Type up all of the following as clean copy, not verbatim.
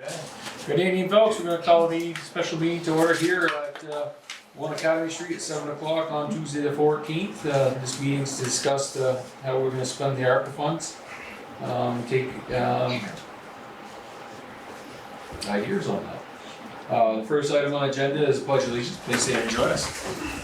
Okay. Good evening, folks. We're going to call the special meeting to order here at 1 Academy Street at 7 o'clock on Tuesday the 14th. This meeting is to discuss how we're going to spend the ARPA funds. Take ideas on that. The first item on the agenda is Pledge of Allegiance. Please stand and join us.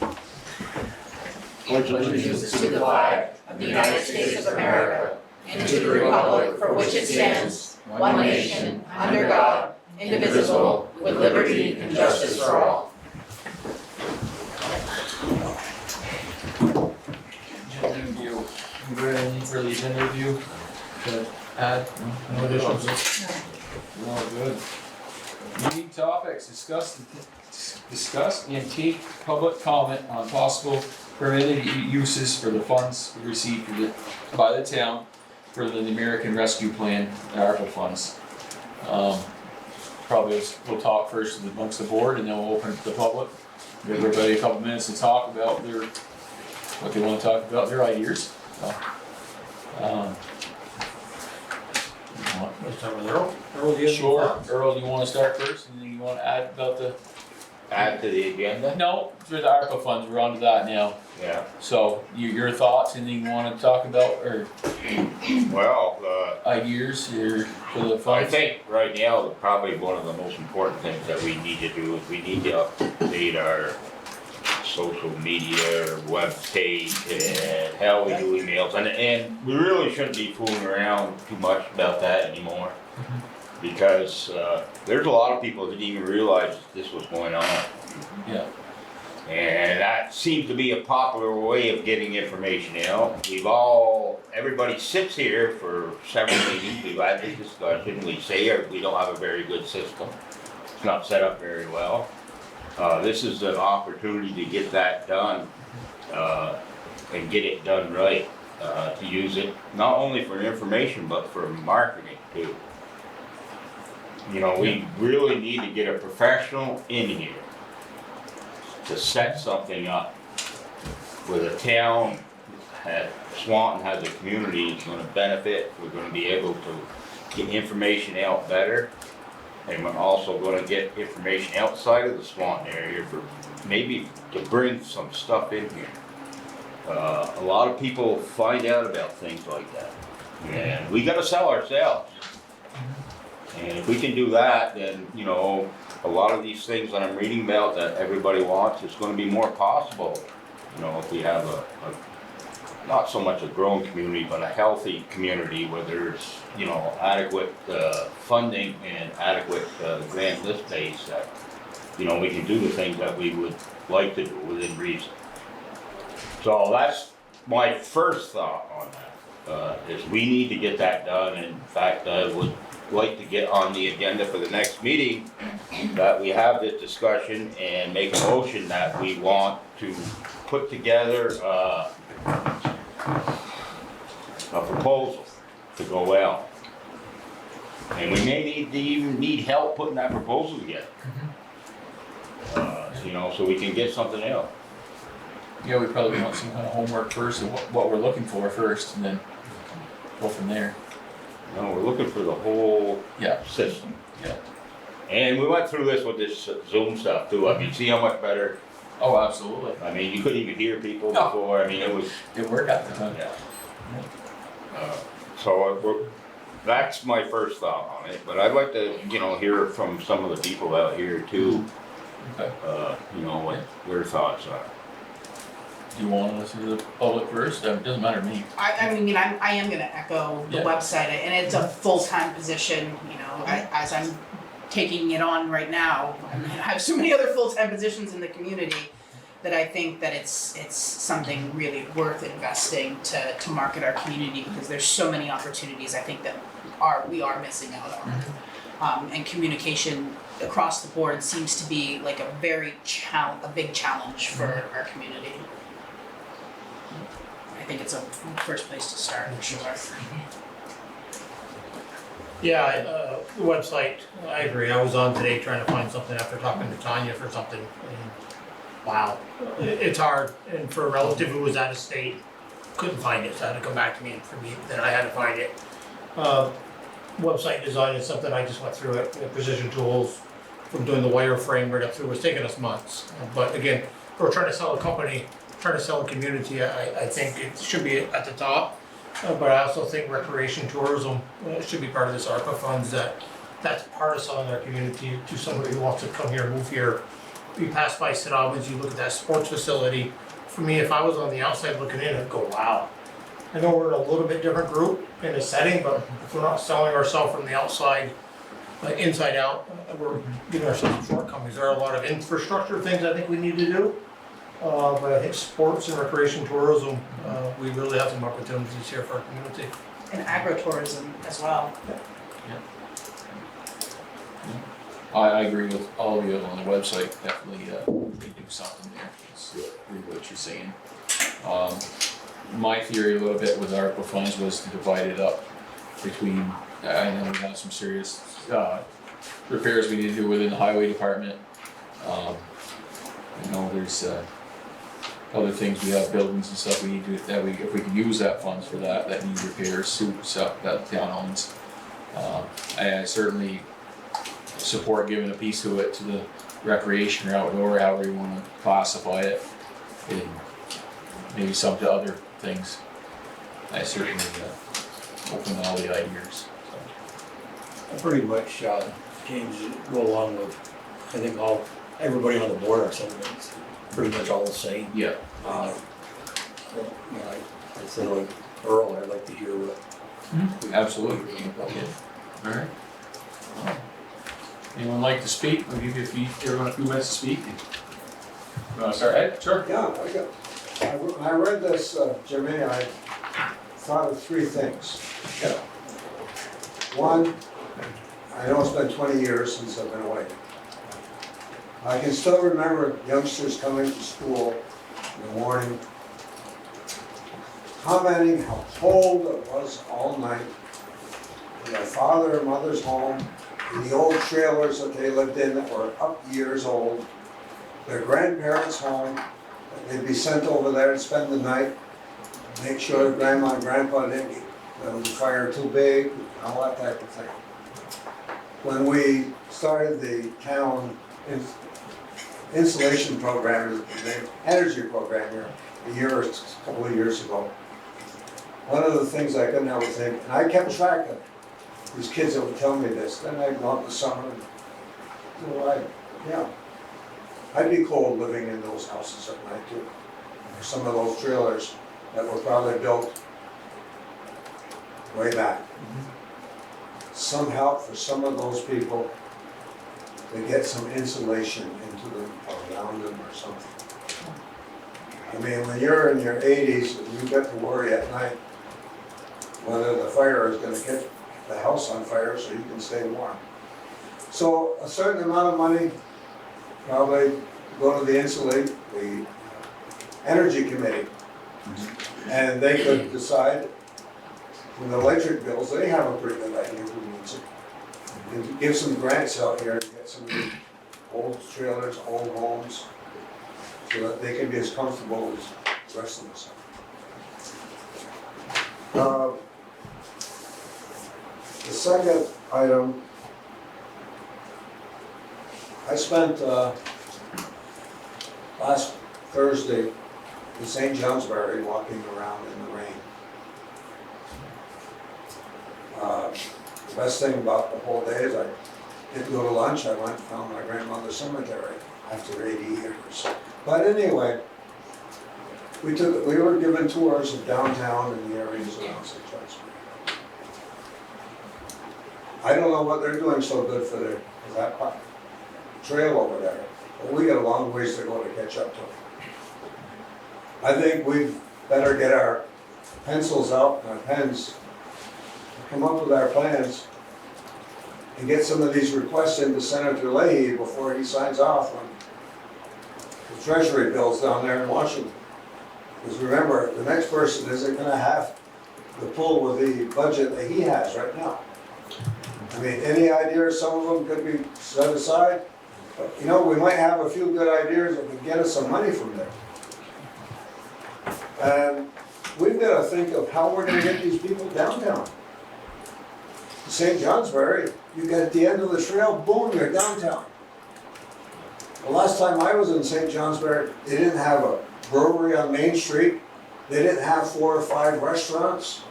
Pledge allegiance to the flag of the United States of America and to the republic for which it stands, one nation, under God, indivisible, with liberty and justice for all. Agenda review. You got anything for the agenda review to add? No additions? No, good. Meeting topics, discuss and take public comment on possible permitted uses for the funds received by the town for the American Rescue Plan, ARPA funds. Probably we'll talk first amongst the board and then we'll open it to the public. Give everybody a couple minutes to talk about what they want to talk about, their ideas. Let's start with Earl. Sure. Earl, do you want to start first? Anything you want to add about Add to the agenda? No, for the ARPA funds, we're on to that now. Yeah. So, your thoughts, anything you want to talk about, or Well, ideas here for the I funds? think right now, probably one of the most important things that we need to do is we need to update our social media, web page, and how we do emails. And we really shouldn't be fooling around too much about that anymore. Because there's a lot of people that didn't even realize this was going on. Yeah. And that seems to be a popular way of getting information out. Everybody sits here for several meetings, we've had this discussion, we say we don't have a very good system. It's not set up very well. This is an opportunity to get that done and get it done right. To use it not only for information but for marketing too. You know, we really need to get a professional in here to set something up where the town, Swanton has a community is going to benefit. We're going to be able to get information out better, and we're also going to get information outside of the Swanton area for maybe to bring some stuff in here. A lot of people find out about things like that, and we got to sell ourselves. And if we can do that, then, you know, a lot of these things that I'm reading about that everybody wants, it's going to be more possible. You know, if we have not so much a growing community, but a healthy community where there's, you know, adequate funding and adequate grant list base that, you know, we can do the things that we would like to do within reason. So that's my first thought on that, is we need to get that done. And in fact, I would like to get on the agenda for the next meeting that we have this discussion and make a motion that we want to put together a proposal to go out. And we may even need help putting that proposal together. You know, so we can get something out. Yeah, we probably want some kind of homework first of what we're looking for first, and then go from there. No, we're looking for the whole system. Yeah. And we went through this with this Zoom stuff too. I mean, see how much better. Oh, absolutely. I mean, you couldn't even hear people No. before. I mean, it was. Good work out there. Yeah. So that's my first thought on it. But I'd like to, you know, hear from some of the people out here too. Okay. You know what their thoughts are. Do you want to listen to the public first? It doesn't matter to me. I am going to echo the website, and it's a full-time position, you know, as I'm taking it on right now. I have so many other full-time positions in the community that I think that it's something really worth investing to market our community, because there's so many opportunities I think that we are missing out on. And communication across the board seems to be like a big challenge for our community. I think it's a first place to start for sure. Yeah, the website, I agree. I was on today trying to find something after talking to Tanya for something. And wow, it's hard. And for a relative who was out of state, couldn't find it, so I had to come back to me and for me, then I had to find it. website design is something I just went through it, Precision Tools, from doing the wireframe right up through, it's taken us months. But again, we're trying to sell a company, trying to sell a community, I think it should be at the top. But I also think recreation tourism should be part of this ARPA funds, that's part of selling our community to somebody who wants to come here, move here. You pass by St. Albans, you look at that sports facility. For me, if I was on the outside looking in, I'd go, wow. I know we're in a little bit different group in a setting, but if we're not selling ourselves from the outside, inside out, we're giving ourselves shortcomings. There are a lot of infrastructure things I think we need to do. But I think sports and recreation tourism, we really have some opportunities here for our community. And agritourism as well. I agree with all of you on the website, definitely, we do something there, that's really what you're saying. My theory a little bit with ARPA funds was to divide it up between, I know we have some serious, repairs we need to do within the highway department. You know, there's, other things, we have buildings and stuff we need to, if we can use that funds for that need repairs, stuff that the town owns. I certainly support giving a piece of it to the recreation or outdoor, however you wanna classify it, and maybe some to other things. I certainly, open to all the ideas, so. I pretty much James go along with, I think everybody on the board are saying it's pretty much all the same. Yeah. You know, I said like Earl, I'd like to hear what. Absolutely. Alright. Anyone like to speak? I'll give you everyone a few minutes to speak. You wanna start, Ed? Sure. Yeah, when I read this, Jimmy, I thought of three things. Yeah. One, I know it's been 20 years since I've been away. I can still remember youngsters coming to school in the morning, commenting how cold it was all night, in their father or mother's home, in the old trailers that they lived in that were up years old, their grandparents' home, that they'd be sent over there to spend the night, make sure grandma and grandpa didn't get the fire too big, and all that type of thing. When we started the town insulation program, the energy program here, a couple of years ago, one of the things I couldn't help but think, and I kept track of these kids that would tell me this, then I'd go out in the summer and, I'd be cold living in those houses at night too. Or some of those trailers that were probably built way back. Some help for some of those people to get some insulation into them or around them or something. I mean, when you're in your 80s, you get to worry at night whether the fire is gonna catch the house on fire so you can stay warm. So a certain amount of money, probably go to the energy committee. And they could decide, from the electric bills, they have a pretty good idea who needs it. And give some grants out here to get some of these old trailers, old homes, so that they can be as comfortable as the rest of us. The second item, I spent last Thursday in St. Johnsbury walking around in the rain. The best thing about the whole day is I didn't go to lunch. I went and found my grandmother's cemetery after 80 years. But anyway, we were given tours of downtown and the areas around St. Johnsbury. I don't know what they're doing so good for that trail over there, but we got a long ways to go to catch up to it. I think we better get our pencils out and our pens, come up with our plans, and get some of these requests into Senator Leahy before he signs off on the Treasury bills down there in Washington. Because remember, the next person isn't gonna have to pull with the budget that he has right now. I mean, any ideas, some of them could be set aside, but you know, we might have a few good ideas that could get us some money from there. And we've got to think of how we're going to get these people downtown. St. Johnsbury, you get at the end of the trail, boom, you're downtown. The last time I was in St. Johnsbury, they didn't have a brewery on Main Street. They didn't have 4 or 5 restaurants.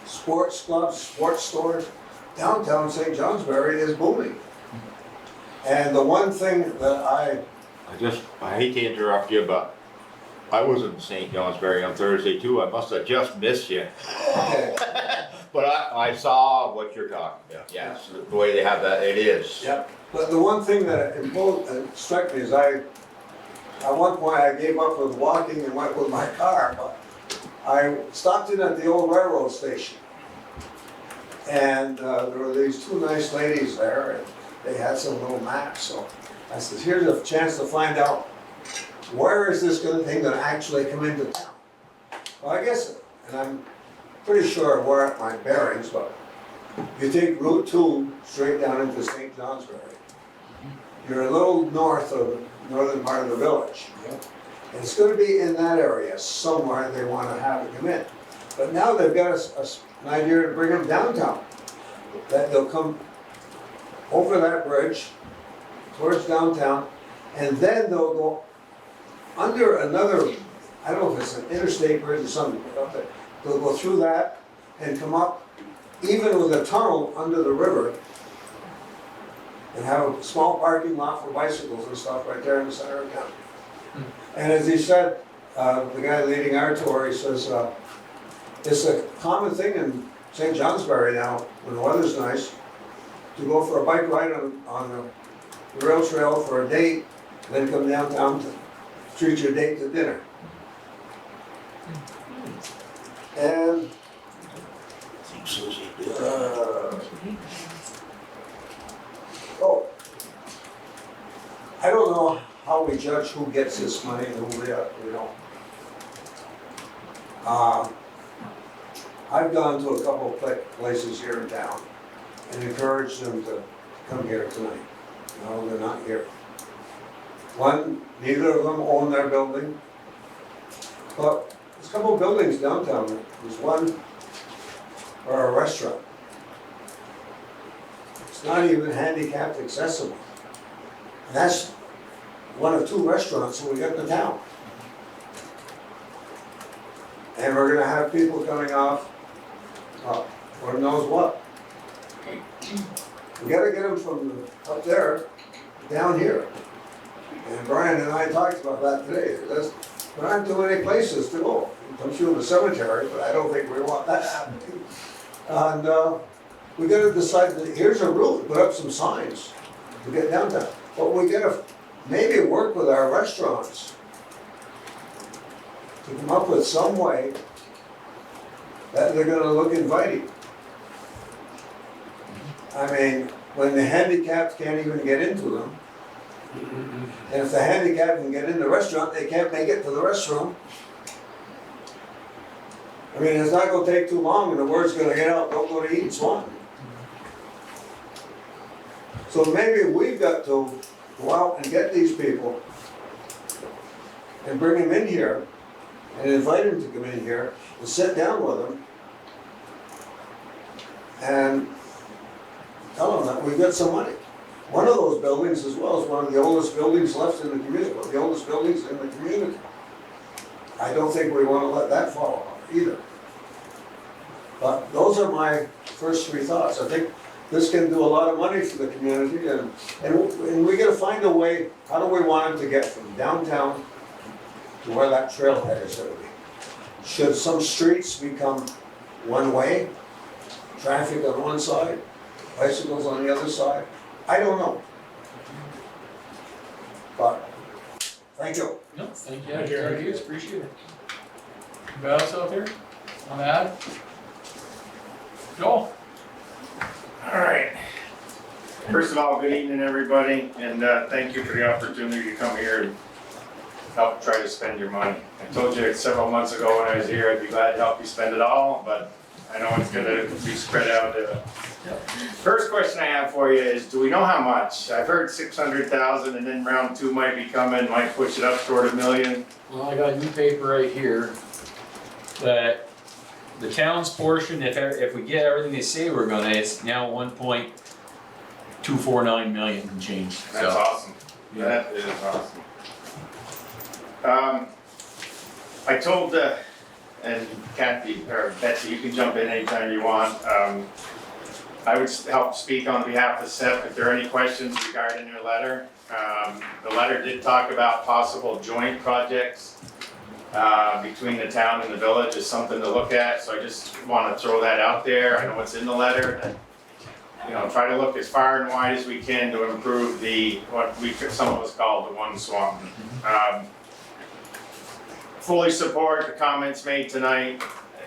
Sports clubs, sports stores. Downtown St. Johnsbury is booming. And the one thing that I hate to interrupt you, but I was in St. Johnsbury on Thursday too. I must have just missed you. okay, But I saw what you're talking about. Yes, the way they have that, it is. yep. But the one thing that struck me is at one point I gave up with walking and went with my car, but I stopped in at the old railroad station. And there were these 2 nice ladies there, and they had some little maps. So I said, here's a chance to find out where is this thing gonna actually come into town. Well, I guess, and I'm pretty sure we're at my bearings, but you take Route 2 straight down into St. Johnsbury. You're a little north of the northern part of the village. And it's gonna be in that area somewhere they wanna have it come in. But now they've got an idea to bring them downtown. That they'll come over that bridge towards downtown, and then they'll go under another, I don't know if it's an interstate bridge or something, but they'll go through that and come up, even with a tunnel under the river, and have a small parking lot for bicycles and stuff right there in the center of town. And as he said, the guy leading our tour, he says, it's a common thing in St. Johnsbury now, when the weather's nice, to go for a bike ride on the rail trail for a date, then come downtown to treat your date to dinner. And I don't know how we judge who gets this money and who we don't. I've gone to a couple of places here in town and encouraged them to come here tonight. No, they're not here. Neither of them own their building, but there's a couple of buildings downtown. There's one for a restaurant. It's not even handicapped accessible. And that's one of 2 restaurants that we got in the town. And we're gonna have people coming off, Lord knows what. We gotta get them from up there down here. And Brian and I talked about that today. There aren't too many places to go. Come through the cemetery, but I don't think we want that happening. And we gotta decide that here's a route, put up some signs to get downtown. But we gotta maybe work with our restaurants to come up with some way that they're gonna look inviting. I mean, when the handicapped can't even get into them, and if the handicapped can get in the restaurant, they can't make it to the restroom. I mean, it's not gonna take too long and the word's gonna get out, don't go to eat in Swanton. So maybe we've got to go out and get these people and bring them in here and invite them to come in here and sit down with them and tell them that we've got some money. One of those buildings as well is one of the oldest buildings left in the community, one of the oldest buildings in the community. I don't think we want to let that fall off either. But those are my first 3 thoughts. I think this can do a lot of money for the community, and we gotta find a way, how do we want them to get from downtown to where that trailhead is gonna be? Should some streets become one way, traffic on one side, bicycles on the other side? I don't know. But, thank you. No, thank you, thank you, appreciate it. Anybody else out there on that? Joel? All right. First of all, good evening, everybody, and thank you for the opportunity to come here and help try to spend your money. I told you several months ago when I was here, I'd be glad to help you spend it all, but I know it's gonna be spread out. First question I have for you is, do we know how much? I've heard 600,000, and then round 2 might be coming, might push it up toward $1 million. Well, I got a new paper right here that the town's portion, if we get everything they say we're gonna, it's now 1.249 million and change, That's so. awesome. Yeah. That is awesome. I told, and Kathy, or Betsy, you can jump in anytime you want. I would help speak on behalf of SEP if there are any questions regarding your letter. The letter did talk about possible joint projects between the town and the village is something to look at, so I just want to throw that out there. I know it's in the letter, that, you know, try to look as far and wide as we can to improve what some of us call the one Swanton. Fully support the comments made tonight,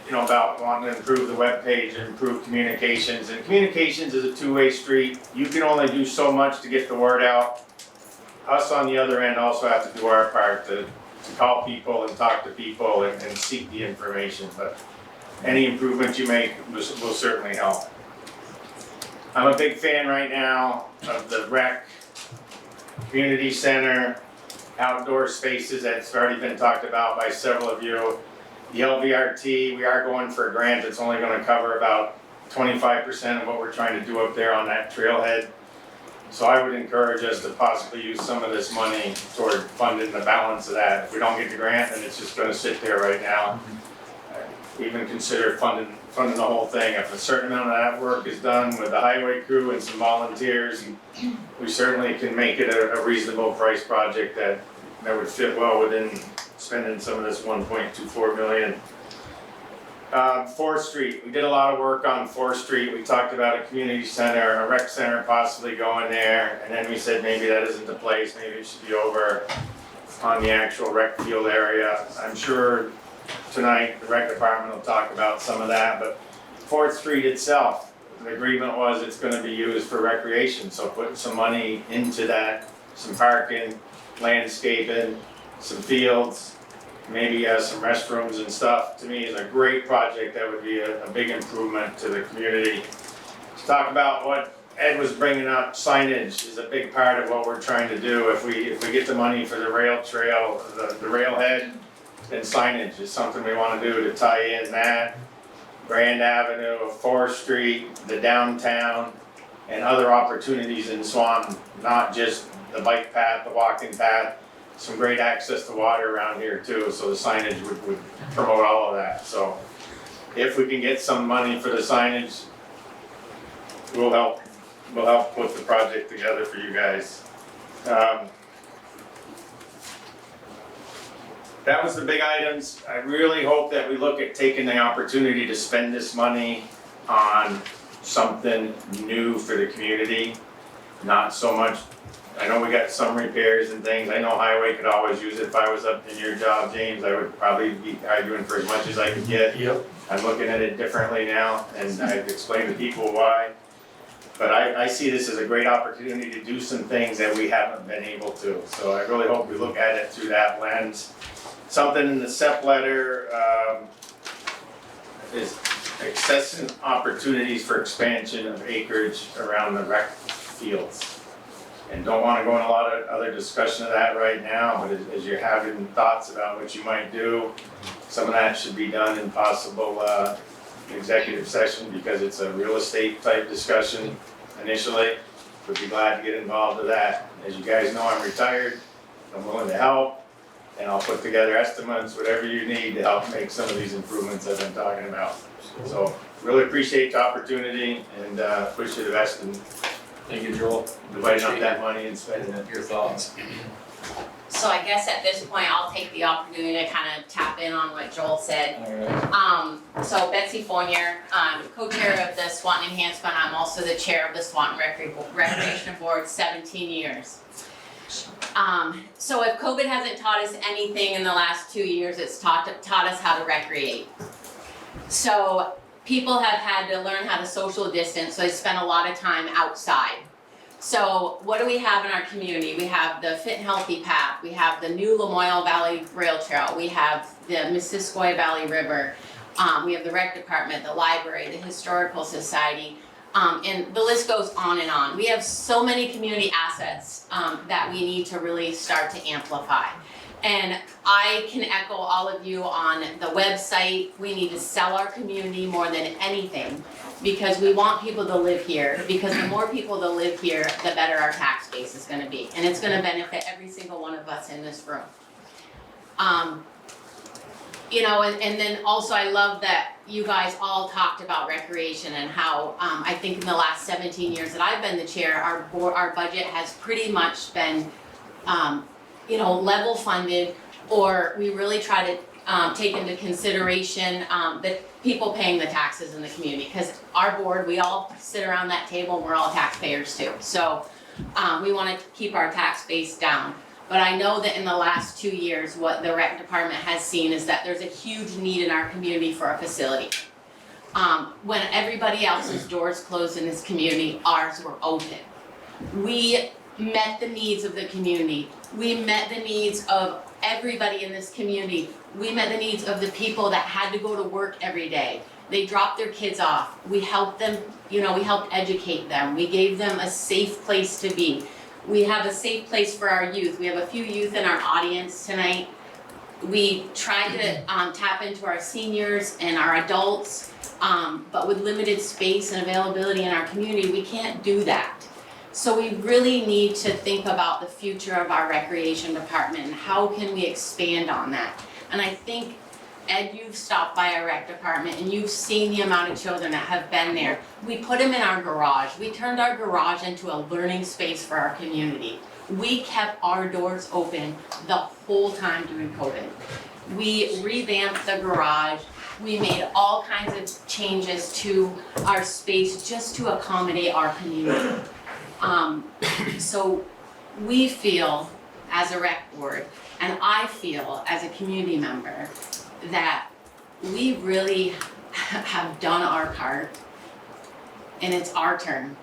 you know, about wanting to improve the webpage and improve communications. And communications is a two-way street. You can only do so much to get the word out. Us on the other end also have to do our part to call people and talk to people and seek the information. But any improvement you make will certainly help. I'm a big fan right now of the rec, community center, outdoor spaces that's already been talked about by several of you. The LVRT, we are going for a grant that's only gonna cover about 25% of what we're trying to do up there on that trailhead. So I would encourage us to possibly use some of this money toward funding the balance of that. If we don't get the grant, then it's just gonna sit there right now. Even consider funding the whole thing. If a certain amount of that work is done with the highway crew and some volunteers, we certainly can make it a reasonable price project that would fit well within spending some of this 1.24 million. 4th Street, we did a lot of work on 4th Street. We talked about a community center, a rec center possibly going there, and then we said maybe that isn't the place, maybe it should be over on the actual rec field area. I'm sure tonight the rec department will talk about some of that, but 4th Street itself, the agreement was it's gonna be used for recreation, so putting some money into that, some parking, landscaping, some fields, maybe some restrooms and stuff, to me is a great project that would be a big improvement to the community. To talk about what Ed was bringing up, signage is a big part of what we're trying to do. If we get the money for the rail trail, the railhead, then signage is something we want to do to tie in that. Grand Avenue, 4th Street, the downtown, and other opportunities in Swanton, not just the bike path, the walking path, some great access to water around here too, so the signage would promote all of that. So if we can get some money for the signage, we'll help put the project together for you guys. That was the big items. I really hope that we look at taking the opportunity to spend this money on something new for the community. Not so much, I know we got some repairs and things. I know highway could always use it. If I was up in your job, James, I would probably be arguing for as much as I could get. Yep. I'm looking at it differently now, and I've explained to people why. But I see this as a great opportunity to do some things that we haven't been able to. So I really hope we look at it through that lens. Something in the SEP letter is accessing opportunities for expansion of acreage around the rec fields. And don't want to go in a lot of other discussion of that right now, but as you're having thoughts about what you might do, some of that should be done in possible executive session because it's a real estate type discussion initially. Would be glad to get involved with that. As you guys know, I'm retired, I'm willing to help, and I'll put together estimates, whatever you need to help make some of these improvements I've been talking about. So really appreciate the opportunity and wish you the best in Thank you, Joel. dividing up that money and spending it. Your thoughts? So I guess at this point, I'll take the opportunity to kind of tap in on what Joel said. Alright. So Betsy Fournier, co-chair of the Swanton Enhancement, I'm also the chair of the Swanton Recreation Board, 17 years. So if COVID hasn't taught us anything in the last 2 years, it's taught us how to recreate. So people have had to learn how to social distance, so they spend a lot of time outside. So what do we have in our community? We have the Fit and Healthy Path, we have the new Lamoille Valley Rail Trail, we have the Missisquoi Valley River, we have the rec department, the library, the historical society, and the list goes on and on. We have so many community assets that we need to really start to amplify. And I can echo all of you on the website. We need to sell our community more than anything because we want people to live here. Because the more people that live here, the better our tax base is gonna be. And it's gonna benefit every single one of us in this room. You know, and then also I love that you guys all talked about recreation and how I think in the last 17 years that I've been the chair, our budget has pretty much been you know, level funded, or we really try to take into consideration the people paying the taxes in the community. Because our board, we all sit around that table and we're all taxpayers too. So we want to keep our tax base down. But I know that in the last 2 years, what the rec department has seen is that there's a huge need in our community for a facility. When everybody else's doors closed in this community, ours were open. We met the needs of the community. We met the needs of everybody in this community. We met the needs of the people that had to go to work every day. They dropped their kids off. We helped them, you know, we helped educate them. We gave them a safe place to be. We have a safe place for our youth. We have a few youth in our audience tonight. We try to tap into our seniors and our adults, but with limited space and availability in our community, we can't do that. So we really need to think about the future of our recreation department and how can we expand on that. And I think, Ed, you've stopped by our rec department and you've seen the amount of children that have been there. We put them in our garage. We turned our garage into a learning space for our community. We kept our doors open the whole time during COVID. We revamped the garage. We made all kinds of changes to our space just to accommodate our community. So we feel as a rec board, and I feel as a community member, that we really have done our part and it's our turn.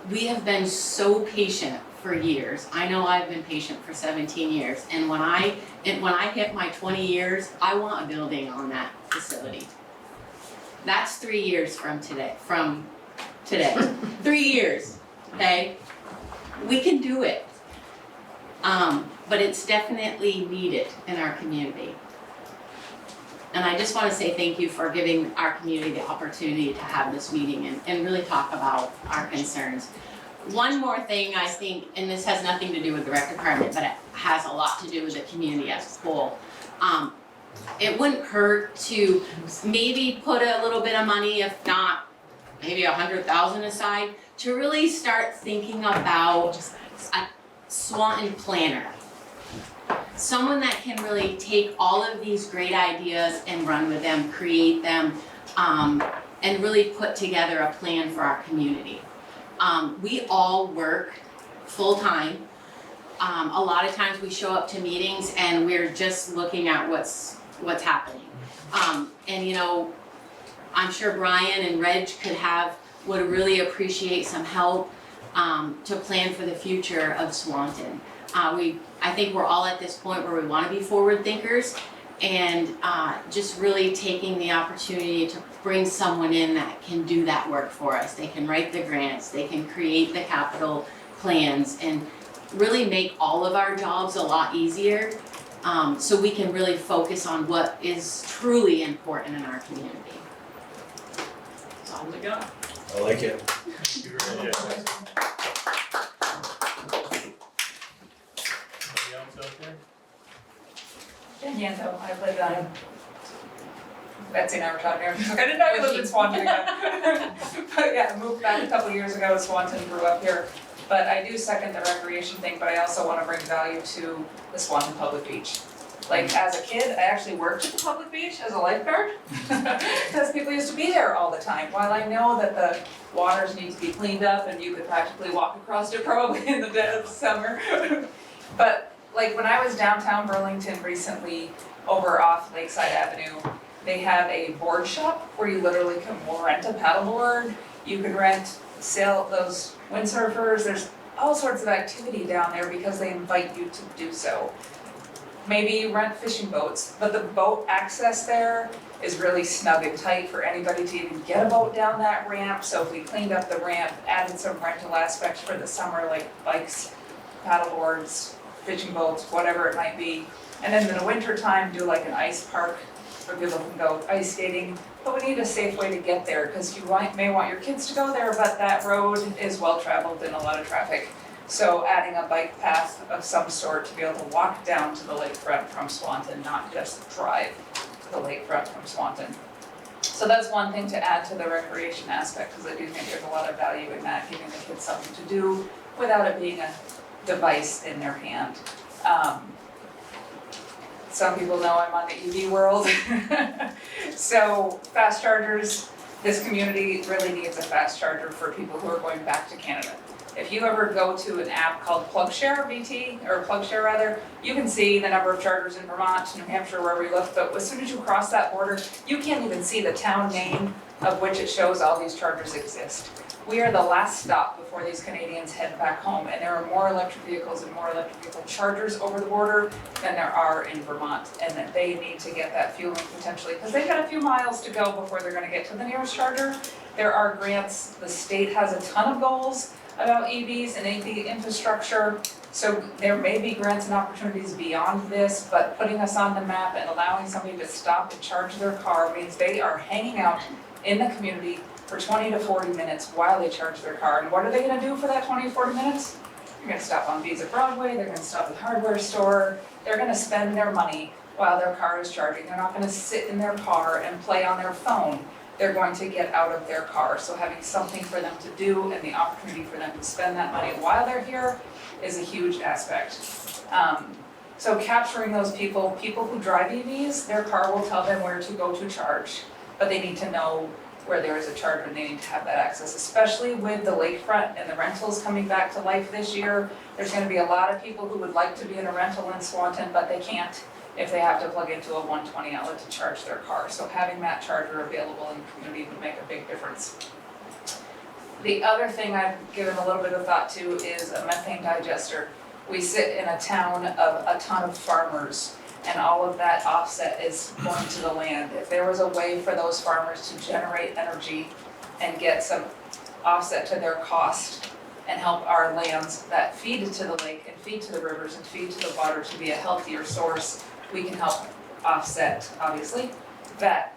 We have been so patient for years. I know I've been patient for 17 years, and when I hit my 20 years, I want a building on that facility. That's 3 years from today. 3 years, okay? We can do it. But it's definitely needed in our community. And I just want to say thank you for giving our community the opportunity to have this meeting and really talk about our concerns. One more thing I think, and this has nothing to do with the rec department, but it has a lot to do with the community as a whole. It wouldn't hurt to maybe put a little bit of money, if not maybe 100,000 aside, to really start thinking about a Swanton planner. Someone that can really take all of these great ideas and run with them, create them, and really put together a plan for our community. We all work full-time. A lot of times we show up to meetings and we're just looking at what's happening. And you know, I'm sure Brian and Reg would really appreciate some help to plan for the future of Swanton. I think we're all at this point where we want to be forward thinkers and just really taking the opportunity to bring someone in that can do that work for us. They can write the grants, they can create the capital plans, and really make all of our jobs a lot easier, so we can really focus on what is truly important in our community. That's all we got. I like it. Thank you very much. Anybody else out there? Yanto, I lived on, Betsy and I were talking here, I didn't know you lived in Swanton again. But yeah, I moved back a couple years ago to Swanton, grew up here. But I do second the recreation thing, but I also want to bring value to the Swanton Public Beach. Like, as a kid, I actually worked at the public beach as a lifeguard, because people used to be there all the time. While I know that the waters need to be cleaned up and you could practically walk across it probably in the dead of summer. But like when I was downtown Burlington recently, over off Lakeside Avenue, they have a board shop where you literally can rent a paddleboard, you can sail those windsurfers, there's all sorts of activity down there because they invite you to do so. Maybe rent fishing boats, but the boat access there is really snug and tight for anybody to even get a boat down that ramp. So if we cleaned up the ramp, added some rental aspects for the summer, like bikes, paddleboards, fishing boats, whatever it might be. And then in the winter time, do like an ice park where people can go ice skating. But we need a safe way to get there, because you may want your kids to go there, but that road is well-traveled and a lot of traffic. So adding a bike path of some sort to be able to walk down to the lakefront from Swanton, not just drive to the lakefront from Swanton. So that's one thing to add to the recreation aspect, because I do think there's a lot of value in that, giving the kids something to do without it being a device in their hand. Some people know I'm on the EV world. So fast chargers, this community really needs a fast charger for people who are going back to Canada. If you ever go to an app called PlugShare, PlugShare rather, you can see the number of chargers in Vermont, New Hampshire, wherever you look, but as soon as you cross that border, you can't even see the town name of which it shows all these chargers exist. We are the last stop before these Canadians head back home, and there are more electric vehicles and more electric vehicle chargers over the border than there are in Vermont, and that they need to get that fueling potentially, because they've got a few miles to go before they're gonna get to the nearest charger. There are grants, the state has a ton of goals about EVs and EV infrastructure, so there may be grants and opportunities beyond this, but putting us on the map and allowing somebody to stop and charge their car means they are hanging out in the community for 20 to 40 minutes while they charge their car. And what are they gonna do for that 20 to 40 minutes? They're gonna stop on Visa Broadway, they're gonna stop at the hardware store, they're gonna spend their money while their car is charging. They're not gonna sit in their car and play on their phone. They're going to get out of their car. So having something for them to do and the opportunity for them to spend that money while they're here is a huge aspect. So capturing those people who drive EVs, their car will tell them where to go to charge, but they need to know where there is a charger and they need to have that access, especially with the lakefront and the rentals coming back to life this year. There's gonna be a lot of people who would like to be in a rental in Swanton, but they can't if they have to plug into a 120 outlet to charge their car. So having that charger available in the community would make a big difference. The other thing I've given a little bit of thought to is a methane digester. We sit in a town of a ton of farmers, and all of that offset is going to the land. If there was a way for those farmers to generate energy and get some offset to their cost and help our lands that feed to the lake and feed to the rivers and feed to the water to be a healthier source, we can help offset, obviously, that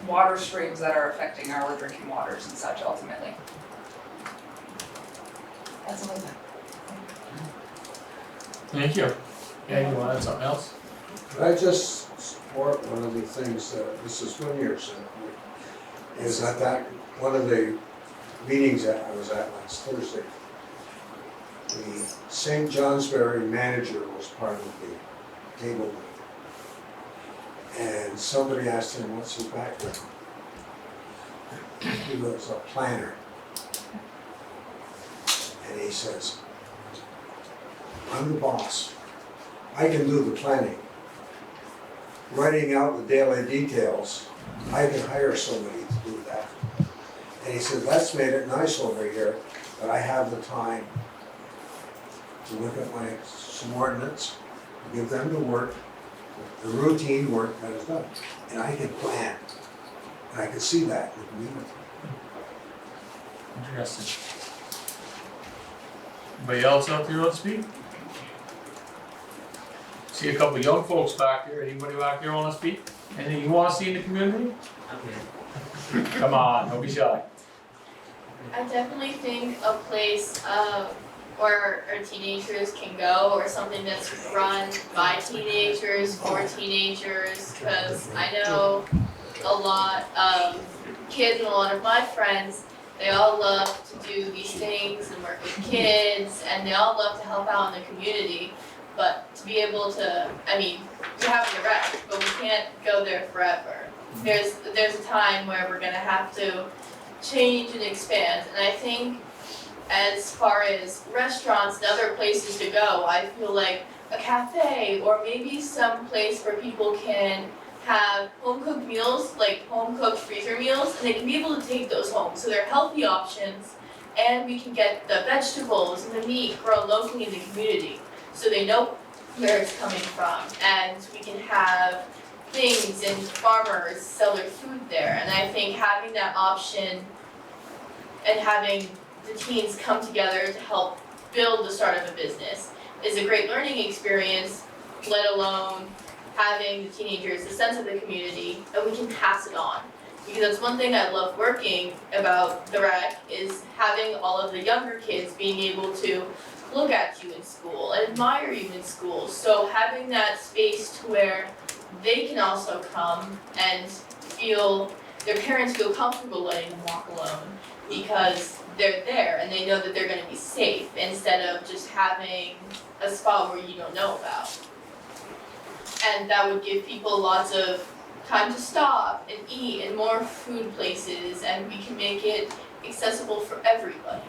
water streams that are affecting our drinking waters and such ultimately. That's all I got. Thank you. Yeah, you want to add something else? Could I just support one of the things that Mrs. Wynier said, is that one of the meetings that I was at last Thursday, the St. Johnsbury manager was part of the table meeting. And somebody asked him, what's his background? He was a planner. And he says, I'm the boss. I can do the planning. Writing out the daily details, I can hire somebody to do that. And he said, that's made it nice over here, that I have the time to look at my subordinates, give them the work, the routine work that is done. And I can plan. And I can see that in the community. Interesting. Anybody else out there want to speak? See a couple young folks back there. Anybody back there want to speak? Anything you want to see in the community? Come on, don't be shy. I definitely think a place where our teenagers can go, or something that's run by teenagers, for teenagers, because I know a lot of kids and a lot of my friends, they all love to do these things and work with kids, and they all love to help out in the community. But to be able to, I mean, we're having a wreck, but we can't go there forever. There's a time where we're gonna have to change and expand, and I think as far as restaurants and other places to go, I feel like a cafe or maybe some place where people can have home cooked meals, like home cooked freezer meals, and they can be able to take those home. So they're healthy options, and we can get the vegetables and the meat grown locally in the community, so they know where it's coming from, and we can have things and farmers sell their food there. And I think having that option and having the teens come together to help build the start of a business is a great learning experience, let alone having the teenagers, the sense of the community, and we can pass it on. Because that's one thing I love working about the rec, is having all of the younger kids being able to look at you in school, admire you in school. So having that space to where they can also come and feel, their parents feel comfortable letting them walk alone because they're there and they know that they're gonna be safe, instead of just having a spot where you don't know about. And that would give people lots of time to stop and eat, and more food places, and we can make it accessible for everybody.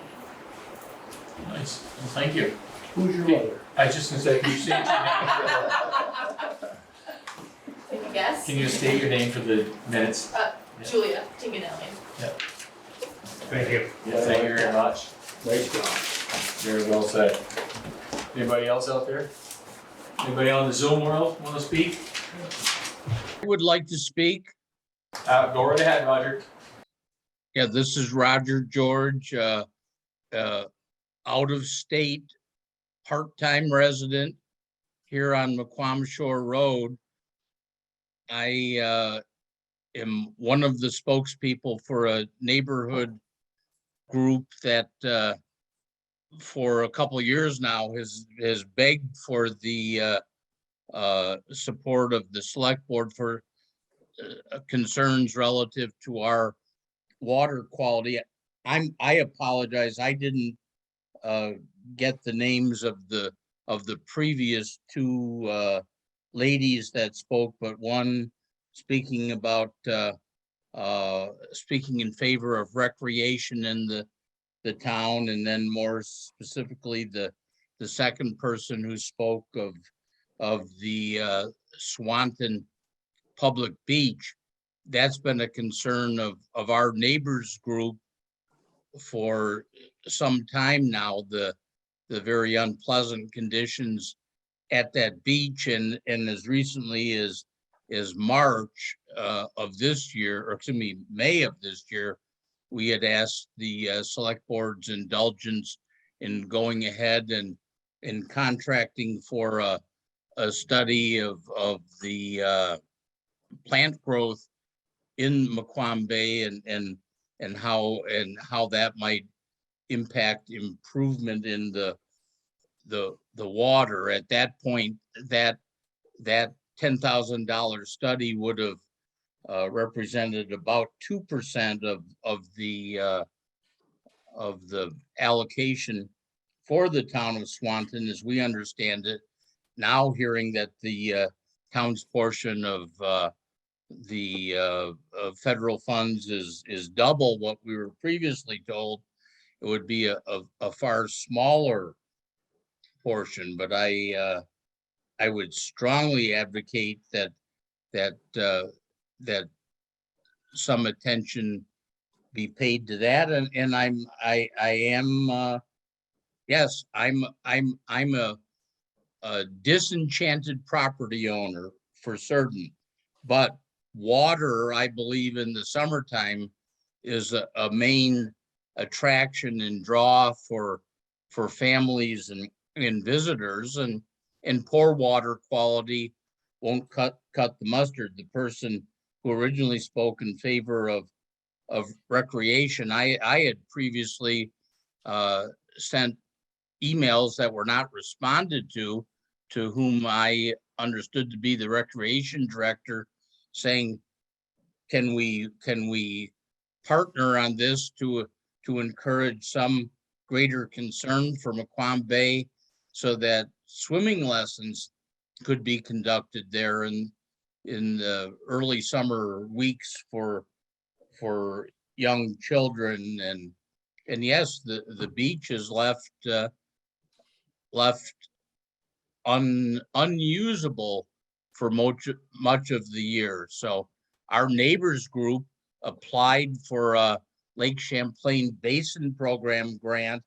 Nice, well, thank you. Who's your mother? I was just gonna say, can you state your name? Take a guess? Can you state your name for the minutes? Julia Tinganelli. Thank you. Yeah, thank you very much. Nice job. Very well said. Anybody else out there? Anybody on the Zoom world want to speak? I would like to speak. Go right ahead, Roger. Yeah, this is Roger George, out of state, part-time resident here on McQuam Shore Road. I am one of the spokespeople for a neighborhood group that for a couple of years now has begged for the support of the select board for concerns relative to our water quality. I apologize, I didn't get the names of the previous two ladies that spoke, but one speaking about speaking in favor of recreation in the town, and then more specifically the second person who spoke of the Swanton public beach. That's been a concern of our neighbors group for some time now, the very unpleasant conditions at that beach, and as recently as March of this year, or excuse me, May of this year, we had asked the select board's indulgence in going ahead and contracting for a study of the plant growth in McQuam Bay and how that might impact improvement in the water. At that point, that $10,000 study would have represented about 2% of the allocation for the town of Swanton, as we understand it. Now hearing that the town's portion of the federal funds is double what we were previously told, it would be a far smaller portion. But I would strongly advocate that some attention be paid to that, and I am yes, I'm a disenchanted property owner for certain, but water, I believe in the summertime, is a main attraction and draw for families and visitors, and poor water quality won't cut the mustard. The person who originally spoke in favor of recreation, I had previously sent emails that were not responded to whom I understood to be the recreation director, saying, can we partner on this to encourage some greater concern for McQuam Bay, so that swimming lessons could be conducted there in the early summer weeks for young children. And yes, the beach is left unusable for much of the year. So our neighbors group applied for a Lake Champlain Basin Program grant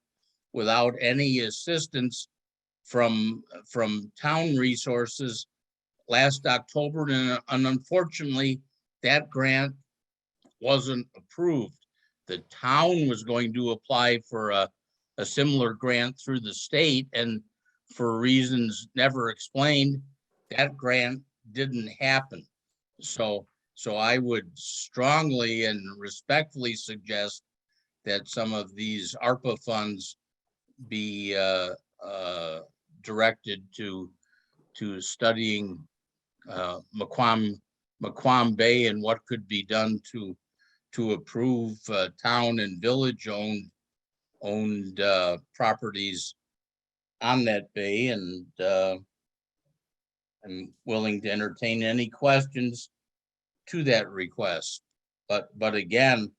without any assistance from town resources last October, and unfortunately that grant wasn't approved. The town was going to apply for a similar grant through the state, and for reasons never explained, that grant didn't happen. So I would strongly and respectfully suggest that some of these ARPA funds be directed to studying Mequam Bay and what could be done to approve town and village owned properties on that bay. And I'm willing to entertain any questions to that request. But again,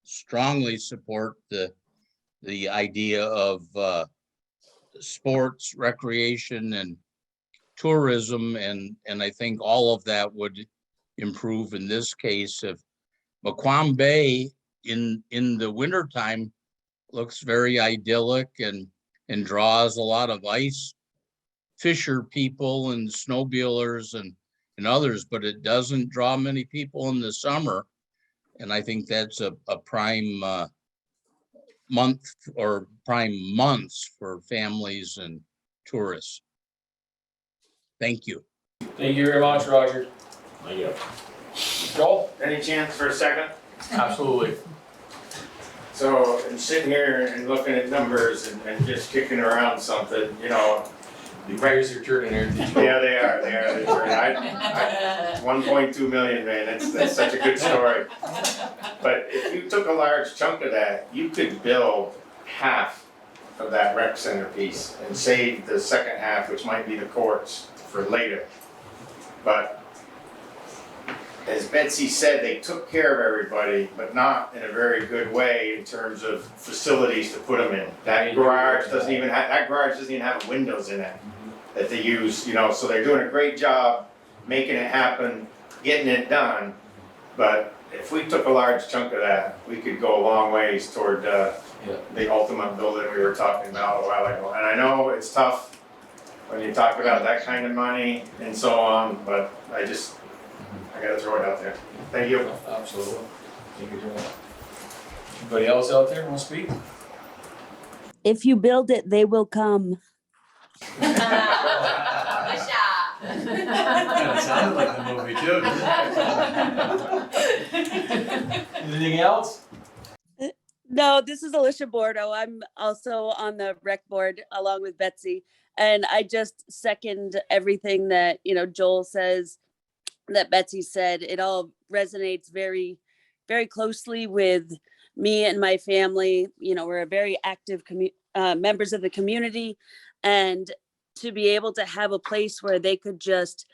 strongly support the idea of sports, recreation, and tourism, and I think all of that would improve in this case. If Mequam Bay in the wintertime looks very idyllic and draws a lot of ice fisher people and snowmobilers and others, but it doesn't draw many people in the summer. And I think that's a prime month or prime months for families and tourists. Thank you. Thank you very much, Roger. Thank you. Joel? Any chance for a second? Absolutely. So, I'm sitting here and looking at numbers and just kicking around something, you know. The gears are turning here. Yeah, they are. I 1.2 million, man, that's such a good story. But if you took a large chunk of that, you could build half of that rec center piece and save the second half, which might be the courts, for later. But as Betsy said, they took care of everybody, but not in a very good way in terms of facilities to put them in. That garage doesn't even have windows in it that they use, you know, so they're doing a great job making it happen, getting it done. But if we took a large chunk of that, we could go a long ways toward the ultimate building we were talking about a while ago. And I know it's tough when you talk about that kind of money and so on, but I gotta throw it out there. Thank you. Absolutely. Thank you, Joel. Anybody else out there want to speak? If you build it, they will come. Kind of sounded like the movie too. Anything else? No, this is Alicia Bordeaux. I'm also on the rec board along with Betsy. And I just second everything that, Joel says, that Betsy said. It all resonates very, very closely with me and my family. We're a very active members of the community, and to be able to have a place where they could just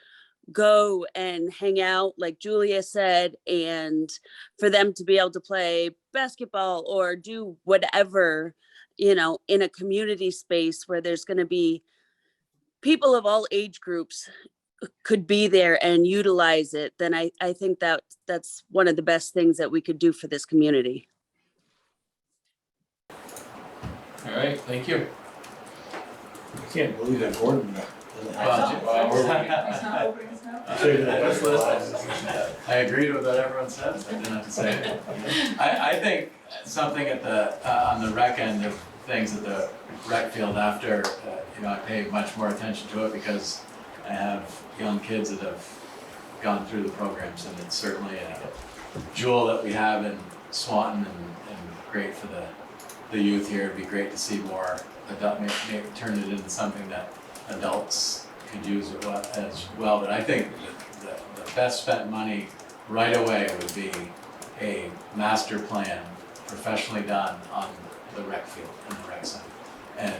go and hang out, like Julia said, and for them to be able to play basketball or do whatever, in a community space where there's going to be people of all age groups could be there and utilize it, then I think that's one of the best things that we could do for this community. All right, thank you. I can't believe that Gordon doesn't have I agreed with what everyone said, so I didn't have to say it. I think something at on the rec end of things at the rec field after, I pay much more attention to it because I have young kids that have gone through the programs, and it's certainly a jewel that we have in Swanton, and great for the youth here. It'd be great to see more turn it into something that adults could use as well. But I think the best spent money right away would be a master plan professionally done on the rec field and the rec center, and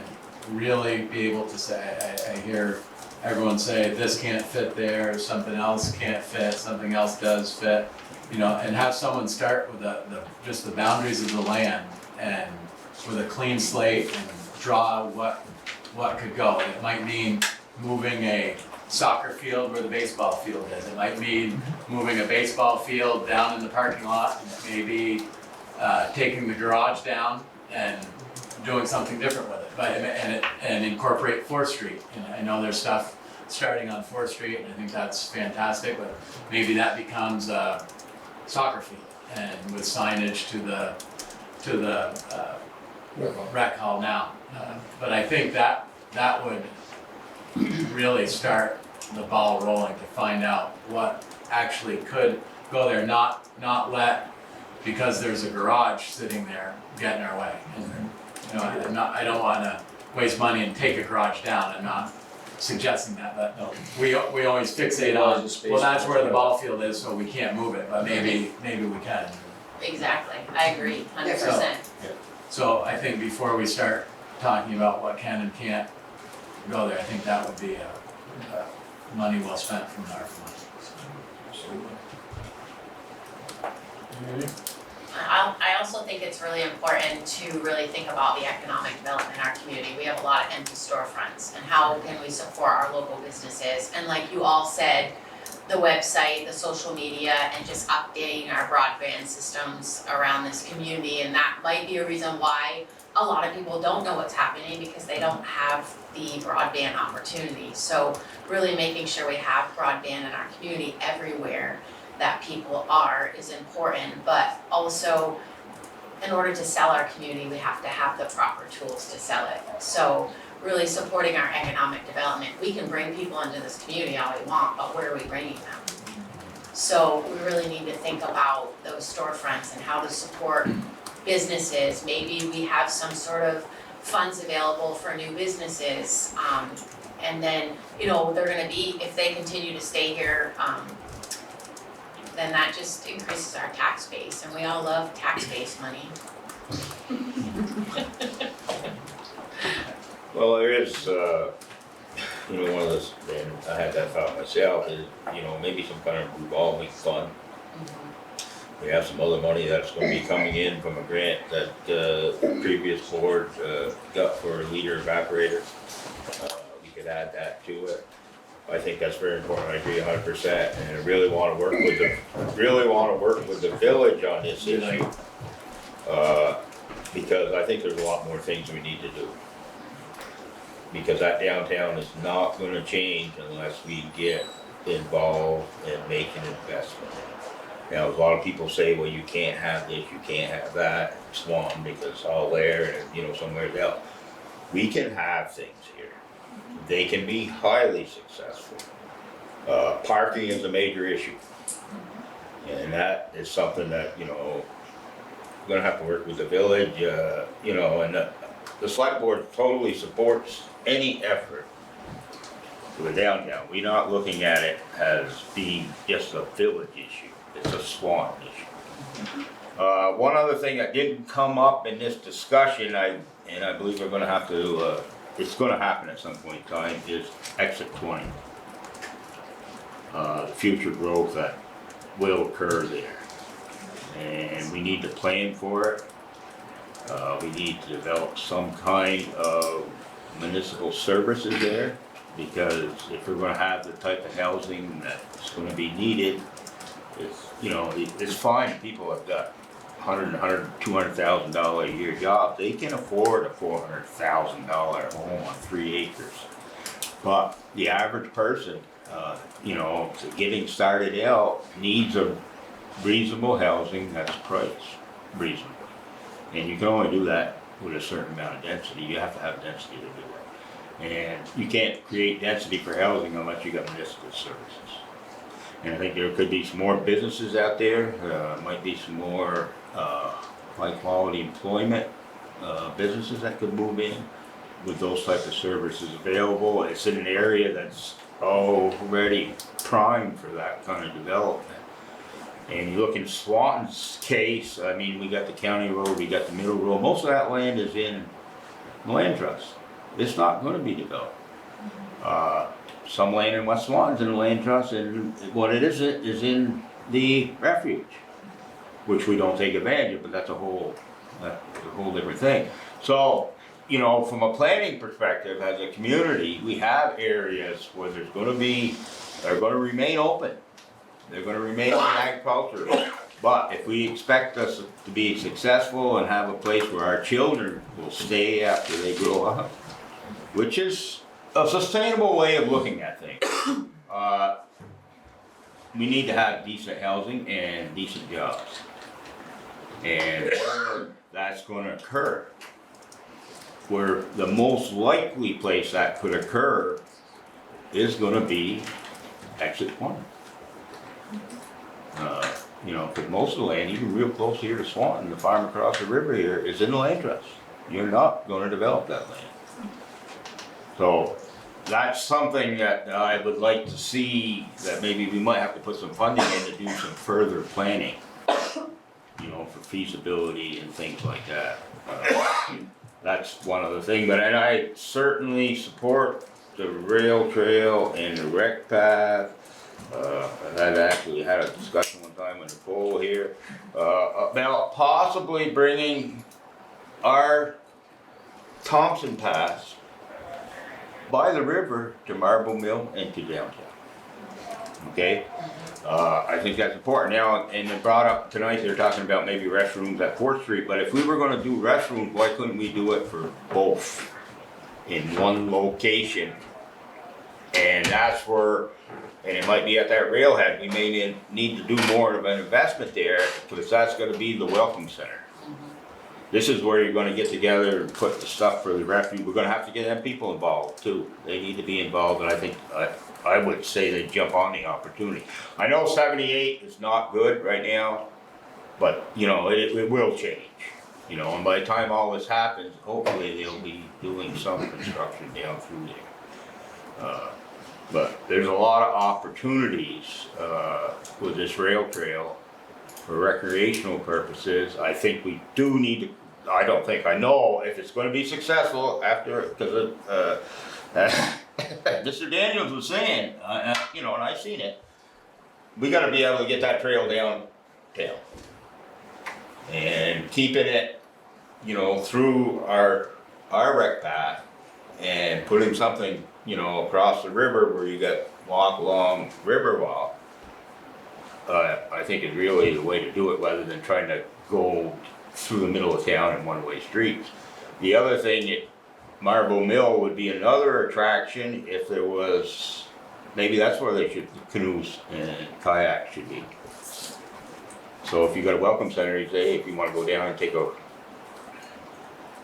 really be able to say, I hear everyone say this can't fit there, something else can't fit, something else does fit, and have someone start with just the boundaries of the land and with a clean slate and draw what could go. It might mean moving a soccer field where the baseball field is. It might mean moving a baseball field down in the parking lot. It may be taking the garage down and doing something different with it. But and incorporate 4th Street. I know there's stuff starting on 4th Street, and I think that's fantastic. But maybe that becomes a soccer field, and with signage to the rec hall now. But I think that would really start the ball rolling to find out what actually could go there, not let, because there's a garage sitting there, get in our way. And, you know, I don't wanna waste money and take a garage down. I'm not suggesting that, but we always fixate on, well, that's where the ball field is, so we can't move it, but maybe we can. Exactly, I agree, 100%. So I think before we start talking about what can and can't go there, I think that would be money well spent from our fund. I also think it's really important to really think about the economic development in our community. We have a lot of empty storefronts, and how can we support our local businesses? And like you all said, the website, the social media, and just updating our broadband systems around this community. And that might be a reason why a lot of people don't know what's happening, because they don't have the broadband opportunity. So really making sure we have broadband in our community everywhere that people are is important, but also in order to sell our community, we have to have the proper tools to sell it. So really supporting our economic development. We can bring people into this community all we want, but where are we bringing them? So we really need to think about those storefronts and how to support businesses. Maybe we have some sort of funds available for new businesses. And then, you know, they're gonna be, if they continue to stay here, then that just increases our tax base, and we all love tax-based money. Well, there is, you know, one of those, and I had that thought myself, is, you know, maybe some kind of revolving fund. We have some other money that's gonna be coming in from a grant that, the previous board, got for a liter evaporator. We could add that to it. I think that's very important, I agree 100%, and I really wanna work with the village on this issue. Because I think there's a lot more things we need to do. Because that downtown is not gonna change unless we get involved and make an investment. Now, a lot of people say, well, you can't have this, you can't have that, Swanton, because it's all there and, you know, somewhere else. We can have things here. They can be highly successful. Parking is a major issue. And that is something that, you know, we're gonna have to work with the village, you know, and the select board totally supports any effort for the downtown. We're not looking at it as being just a village issue, it's a Swanton issue. One other thing that didn't come up in this discussion, and I believe we're gonna have to, it's gonna happen at some point in time, is exit 20. The future growth that will occur there. And we need to plan for it. We need to develop some kind of municipal services there, because if we're gonna have the type of housing that's gonna be needed, it's, you know, it's fine, people have got $200,000 a year job, they can afford a $400,000 home on 3 acres. But the average person, you know, getting started out needs a reasonable housing that's priced reasonably. And you can only do that with a certain amount of density. You have to have density to do it. And you can't create density for housing unless you got municipal services. And I think there could be some more businesses out there, might be some more high quality employment businesses that could move in with those type of services available. It's in an area that's already primed for that kind of development. And you look in Swanton's case, I mean, we got the county road, we got the middle road, most of that land is in the land trust. It's not gonna be developed. Some land in West Swanton's in the land trust, and what it is in the refuge, which we don't take advantage of, but that's a whole different thing. So, you know, from a planning perspective, as a community, we have areas where they're gonna remain open. They're gonna remain in agriculture. But if we expect us to be successful and have a place where our children will stay after they grow up, which is a sustainable way of looking at things, we need to have decent housing and decent jobs. And where that's gonna occur, where the most likely place that could occur is gonna be exit 1. You know, because most of the land, even real close here to Swanton, the farm across the river here is in the land trust. You're not gonna develop that land. So that's something that I would like to see, that maybe we might have to put some funding in to do some further planning, you know, for feasibility and things like that. That's one other thing, but and I certainly support the rail trail and the rec path. I've actually had a discussion one time with Nicole here about possibly bringing our Thompson Pass by the river to Marble Mill and to downtown. Okay? I think that's important. Now, and they brought up tonight, they're talking about maybe restrooms at 4th Street, but if we were gonna do restrooms, why couldn't we do it for both in one location? And that's where, and it might be at that railhead, we may need to do more of an investment there, because that's gonna be the welcome center. This is where you're gonna get together and put the stuff for the refuge. We're gonna have to get them people involved too. They need to be involved, and I think, I would say they jump on the opportunity. I know 78 is not good right now, but, you know, it will change. You know, and by the time all this happens, hopefully they'll be doing some construction down through there. But there's a lot of opportunities with this rail trail for recreational purposes. I think we do need to, I don't think, I know if it's gonna be successful after, because Mr. Daniels was saying, you know, and I've seen it, we gotta be able to get that trail downtown. And keeping it, you know, through our rec path and putting something, you know, across the river where you got walk along Riverwalk, I think is really the way to do it, rather than trying to go through the middle of town in one-way streets. The other thing, Marble Mill would be another attraction if there was, maybe that's where they should, canoes and kayaks should be. So if you got a welcome center, you say, hey, if you wanna go down and take a,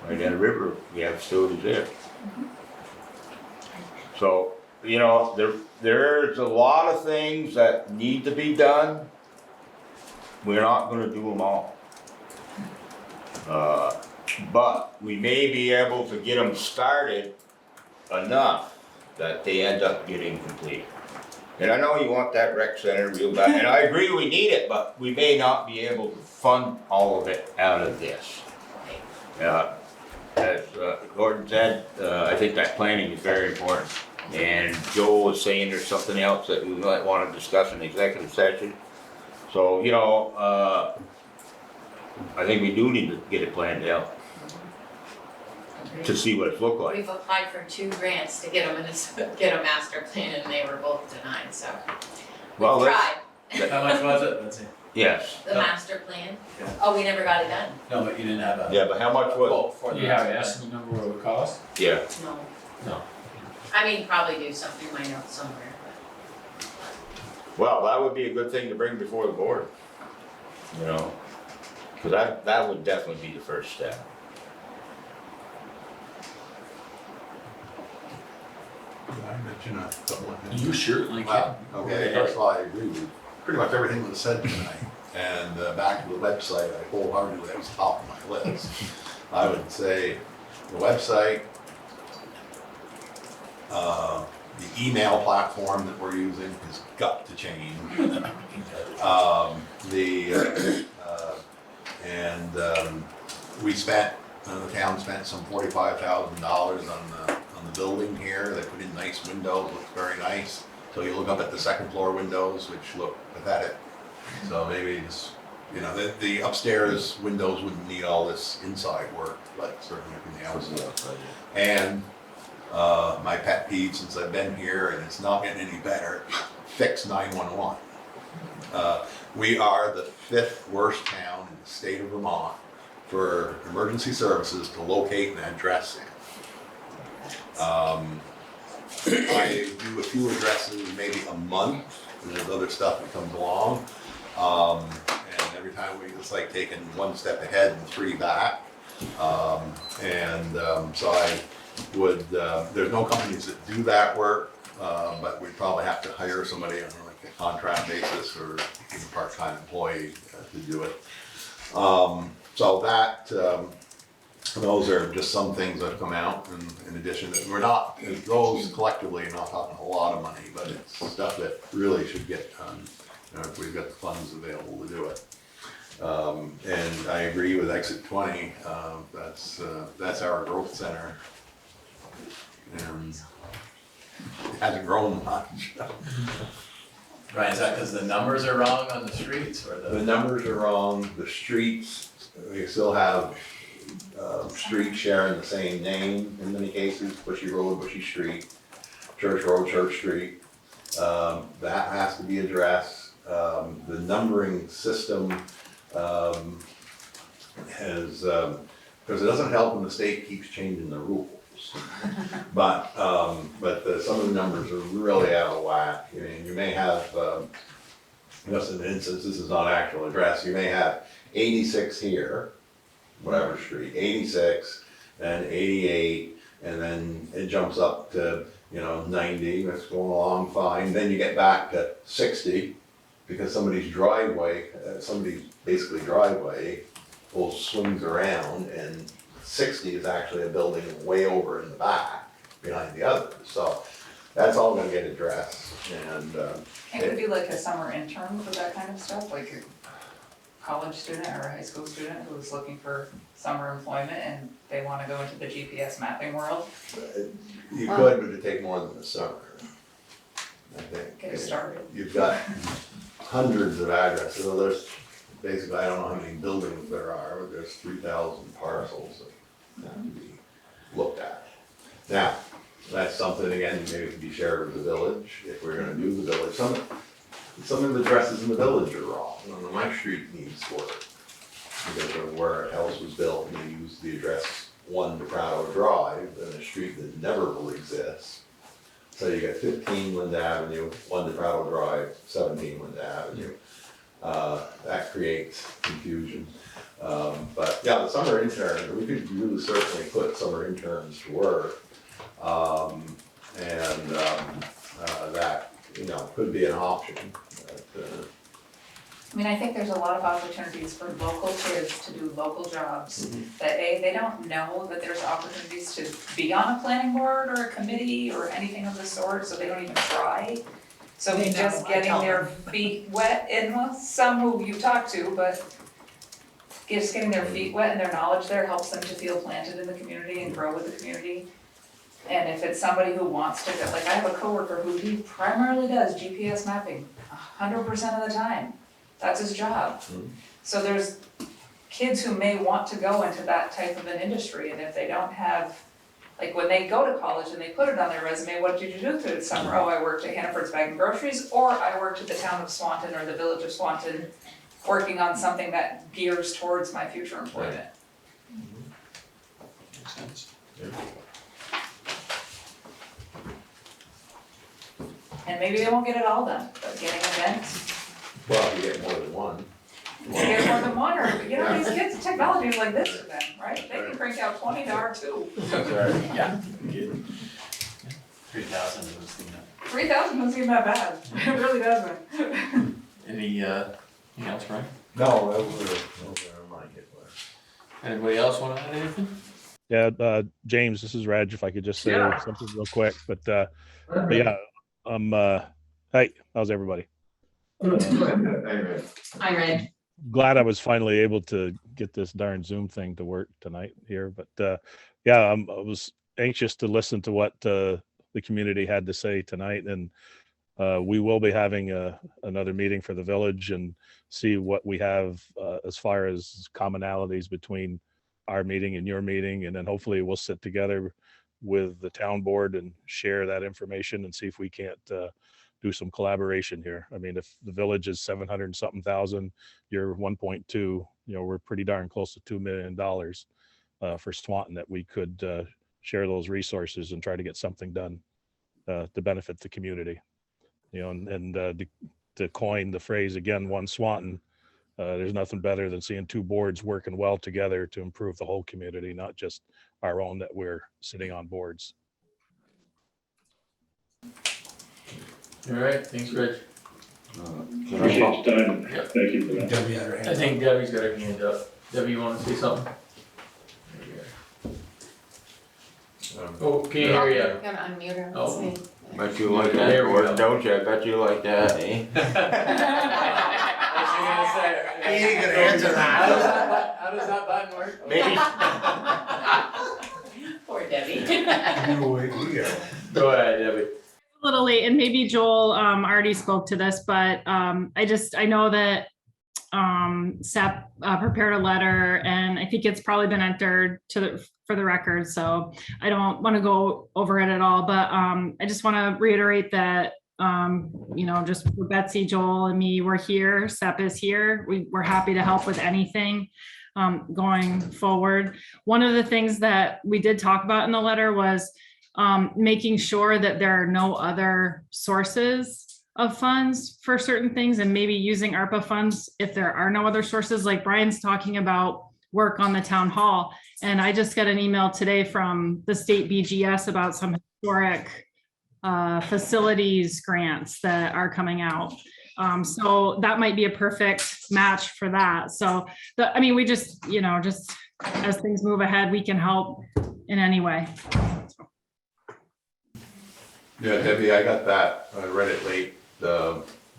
right down the river, we have facilities there. So, you know, there's a lot of things that need to be done. We're not gonna do them all. But we may be able to get them started enough that they end up getting completed. And I know you want that rec center real bad, and I agree we need it, but we may not be able to fund all of it out of this. As Gordon said, I think that planning is very important. And Joel was saying there's something else that we might want to discuss in executive session. So, you know, I think we do need to get it planned out to see what it looks like. We've applied for 2 grants to get them get a master plan, and they were both denied, so. Well, We tried, How much was it? Let's see. yes. the master plan. Yeah. Oh, we never got it done? No, but you didn't have a. Yeah, but how much was Well, for Do the you have an master estimate number what it would cost? it? Yeah. No. No. I mean, probably do something in my notes somewhere, but. Well, that would be a good thing to bring before the board. You know, because that would definitely be the first step. Can I mention a couple of things? You certainly can. Wow, okay, first of all, I agree with pretty much everything that was said tonight. And back to the website, I wholeheartedly, that was top of my list. I would say the website, the email platform that we're using has got to change. We spent, the town spent some $45,000 on the building here. They put in nice windows, looks very nice. So you look up at the second floor windows, which look pathetic. So maybe it's, you know, the upstairs windows wouldn't need all this inside work, but certainly from the outside. And my pet peeve since I've been here, and it's not getting any better, fix 911. We are the 5th worst town in the state of Vermont for emergency services to locate and address in. I do a few addresses maybe a month, and there's other stuff that comes along. And every time we just like taking 1 step ahead and 3 back. So I would, there's no companies that do that work. but we'd probably have to hire somebody on like a contract basis or even a part-time employee to do it. So that, those are just some things that have come out, and in addition, we're not, those collectively, not talking a whole lot of money, but it's stuff that really should get done, if we've got the funds available to do it. And I agree with Exit 20, that's our growth center. And it hasn't grown much. Right, is that because the numbers are wrong on the streets or The numbers are wrong, the streets, we still have streets sharing the same name in many cases, Bushy Road, Bushy Street, Church Road, Church Street. That has to be addressed. The numbering system has, because it doesn't help when the state keeps changing the rules. But some of the numbers are really out of whack. I mean, you may have, just an instance, this is not actual address, you may have 86 here, whatever street, 86, and 88, and then it jumps up to, 90, that's going along fine. Then you get back to 60, because somebody's driveway swings around, and 60 is actually a building way over in the back, behind the others. So that's all gonna get addressed, and Can't we do like a summer intern for that kind of stuff, like a college student or a high school student who's looking for summer employment and they wanna go into the GPS mapping world? you could, but it'd take more than the summer, I think. Get it started. You've got hundreds of addresses, so there's basically, I don't know how many buildings there are, but there's 3,000 parcels that have to be looked at. Now, that's something, again, maybe could be shared with the village, if we're gonna do the village. Some of the addresses in the village are wrong, my street needs work. Because of where a house was built, and they used the address 1 to Prado Drive, and a street that never will exist. So you got 15 Linda Avenue, 1 to Prado Drive, 17 Linda Avenue. That creates confusion. But yeah, the summer intern, we could really certainly put summer interns to work. That, could be an option. But, I mean, I think there's a lot of opportunities for local kids to do local jobs. That they don't know that there's opportunities to be on a planning board or a committee or anything of the sort, so they don't even try. So They know, just I getting tell their them. feet wet, and well, some who you talk to, but just getting their feet wet and their knowledge there helps them to feel planted in the community and grow with the community. And if it's somebody who wants to, like I have a coworker who he primarily does GPS mapping 100% of the time. That's his job. So there's kids who may want to go into that type of an industry, and if they don't have, like when they go to college and they put it on their resume, what did you do through the summer? Oh, I worked at Hannaford's Bag and Groceries, or I worked at the town of Swanton or the village of Swanton, working on something that gears towards my future employment. Makes sense. And maybe they won't get it all done, but getting events, well, if you get more than one. you get more than one, or, these kids, technology is like this for them, right? They can crank out 20 to R2. Yeah. 3,000 was the, 3,000 doesn't seem that bad, it really doesn't. Anything else, Brian? No, those are my hit list. Anybody else wanna add anything? Yeah, James, this is Reg, if I could just say something real quick, but yeah, hey, how's everybody? Hi, Red. Glad I was finally able to get this darn Zoom thing to work tonight here, but yeah, I was anxious to listen to what the community had to say tonight, and we will be having another meeting for the village and see what we have as far as commonalities between our meeting and your meeting, and then hopefully we'll sit together with the town board and share that information and see if we can't do some collaboration here. I mean, if the village is 700 and something thousand, you're 1.2, we're pretty darn close to $2 million for Swanton, that we could share those resources and try to get something done to benefit the community. To coin the phrase again, one Swanton, there's nothing better than seeing two boards working well together to improve the whole community, not just our own that we're sitting on boards. All right, thanks, Rich. Can I Appreciate talk? your time. Yeah. Thank you for that. Debbie had her hand I up. think Debbie's got her hand up. Debbie, you wanna say something? Oh, can't hear ya. Gotta unmute her, Oh. let's see. Bet you like There that, we or go. don't you? I bet you like that, eh? What's she gonna say? He ain't gonna answer that. How does that button work? Maybe. Poor Debbie. Go ahead, Debbie. A little late, and maybe Joel already spoke to this, but I know that SEP prepared a letter, and I think it's probably been entered for the record, so I don't want to go over it at all, but I just want to reiterate that just for Betsy, Joel, and me, we're here. SEP is here. We're happy to help with anything going forward. One of the things that we did talk about in the letter was making sure that there are no other sources of funds for certain things, and maybe using ARPA funds if there are no other sources, like Brian's talking about work on the town hall. And I just got an email today from the state BGS about some historic facilities grants that are coming out. So that might be a perfect match for that. So we just, just as things move ahead, we can help in any way. Yeah, Debbie, I got that. I read it late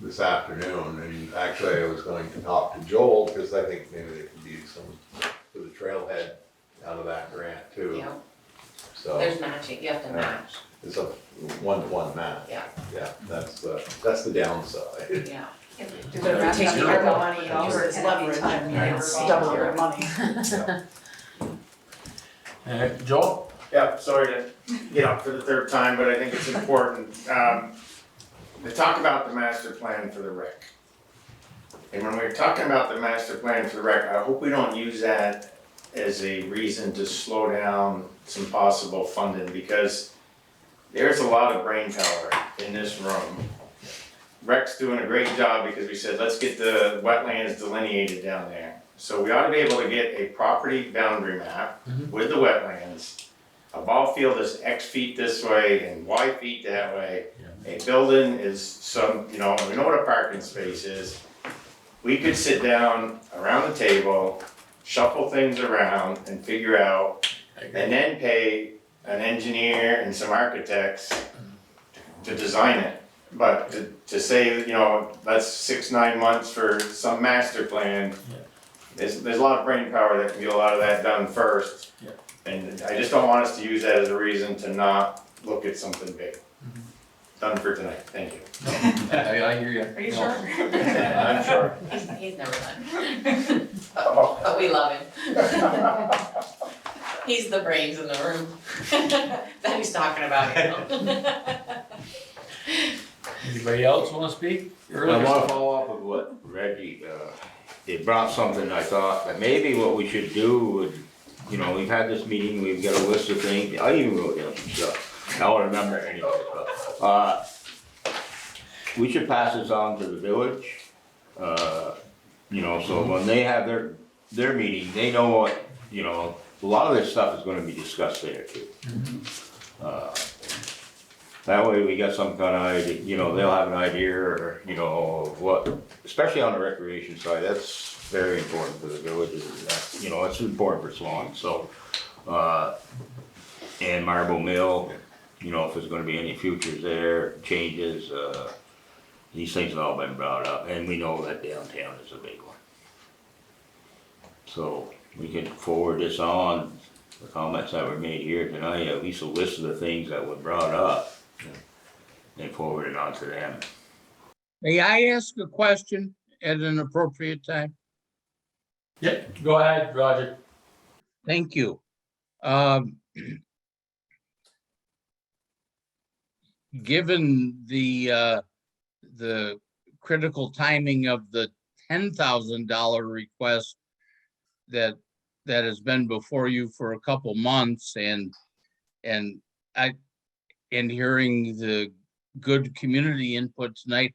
this afternoon, and actually I was going to talk to Joel, because I think maybe there could be some for the trailhead out of that grant too. Yeah. So There's matching, you have to match, it's a one-to-one match. yeah, Yeah, that's the downside. yeah. Take the ARPA money and use it as leverage, and it's double your money. Joel? Yeah, sorry to get up for the third time, but I think it's important. To talk about the master plan for the rec. And when we're talking about the master plan for the rec, I hope we don't use that as a reason to slow down some possible funding, because there's a lot of brain power in this room. Rec's doing a great job, because we said, let's get the wetlands delineated down there. So we ought to be able to get a property boundary map with the wetlands. A ball field is X feet this way and Y feet that way. A building is some, we know what a parking space is. We could sit down around the table, shuffle things around and figure out, and then pay an engineer and some architects to design it. But to say, that's 6-9 months for some master plan, there's a lot of brain power that can get a lot of that done first. Yeah. And I just don't want us to use that as a reason to not look at something big. Done for tonight, thank you. I hear you. Are you sure? I'm sure. He's never done. But we love him. He's the brains in the room. That he's talking about, Anybody else wanna speak? I wanna follow up with what Reggie, it brought something, I thought, that maybe what we should do would, we've had this meeting, we've got a list of things, I even wrote down some stuff. I don't remember anything, but, we should pass this on to the village. So when they have their meeting, they know what, a lot of this stuff is gonna be discussed there too. That way we got some kind of idea, they'll have an idea, or, of what, especially on the recreation side, that's very important for the villages. It's important for Swan, so, and Marble Mill, if there's gonna be any futures there, changes, these things have all been brought up, and we know that downtown is a big one. So, we can forward this on, the comments that were made here tonight, at least a list of the things that were brought up, and forward it on to them. May I ask a question at an appropriate time? Yeah, go ahead, Roger. Thank you. Given the critical timing of the $10,000 request that has been before you for a couple months, and hearing the good community input tonight,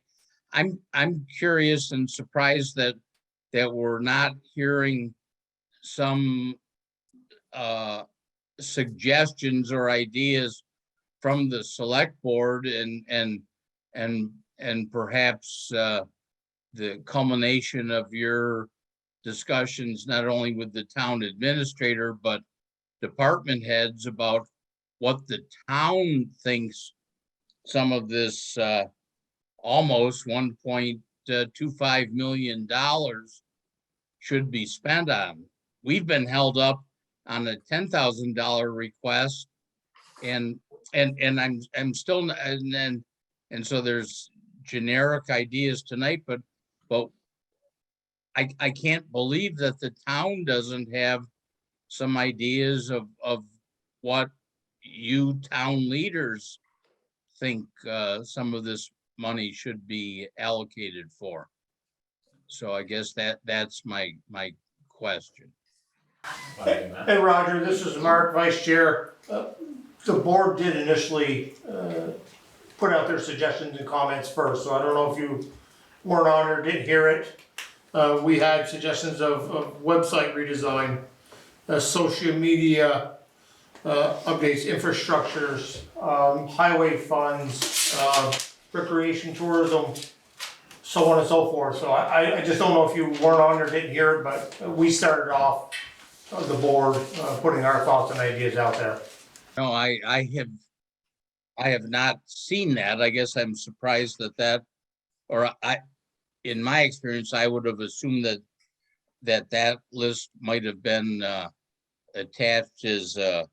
I'm curious and surprised that we're not hearing some suggestions or ideas from the select board and and perhaps the culmination of your discussions, not only with the town administrator, but department heads about what the town thinks some of this almost $1.25 million should be spent on. We've been held up on a $10,000 request, and I'm still, and so there's generic ideas tonight, but I can't believe that the town doesn't have some ideas of what you town leaders think some of this money should be allocated for. So I guess that's my question. Hey, Roger, this is Mark, Vice Chair. The board did initially put out their suggestions and comments first, so I don't know if you weren't on or didn't hear it. We had suggestions of website redesign, social media updates, infrastructures, highway funds, recreation, tourism, so on and so forth. So I just don't know if you weren't on or didn't hear it, but we started off the board putting our thoughts and ideas out there. No, I have not seen that. I guess I'm surprised that, or in my experience, I would have assumed that list might have been attached as a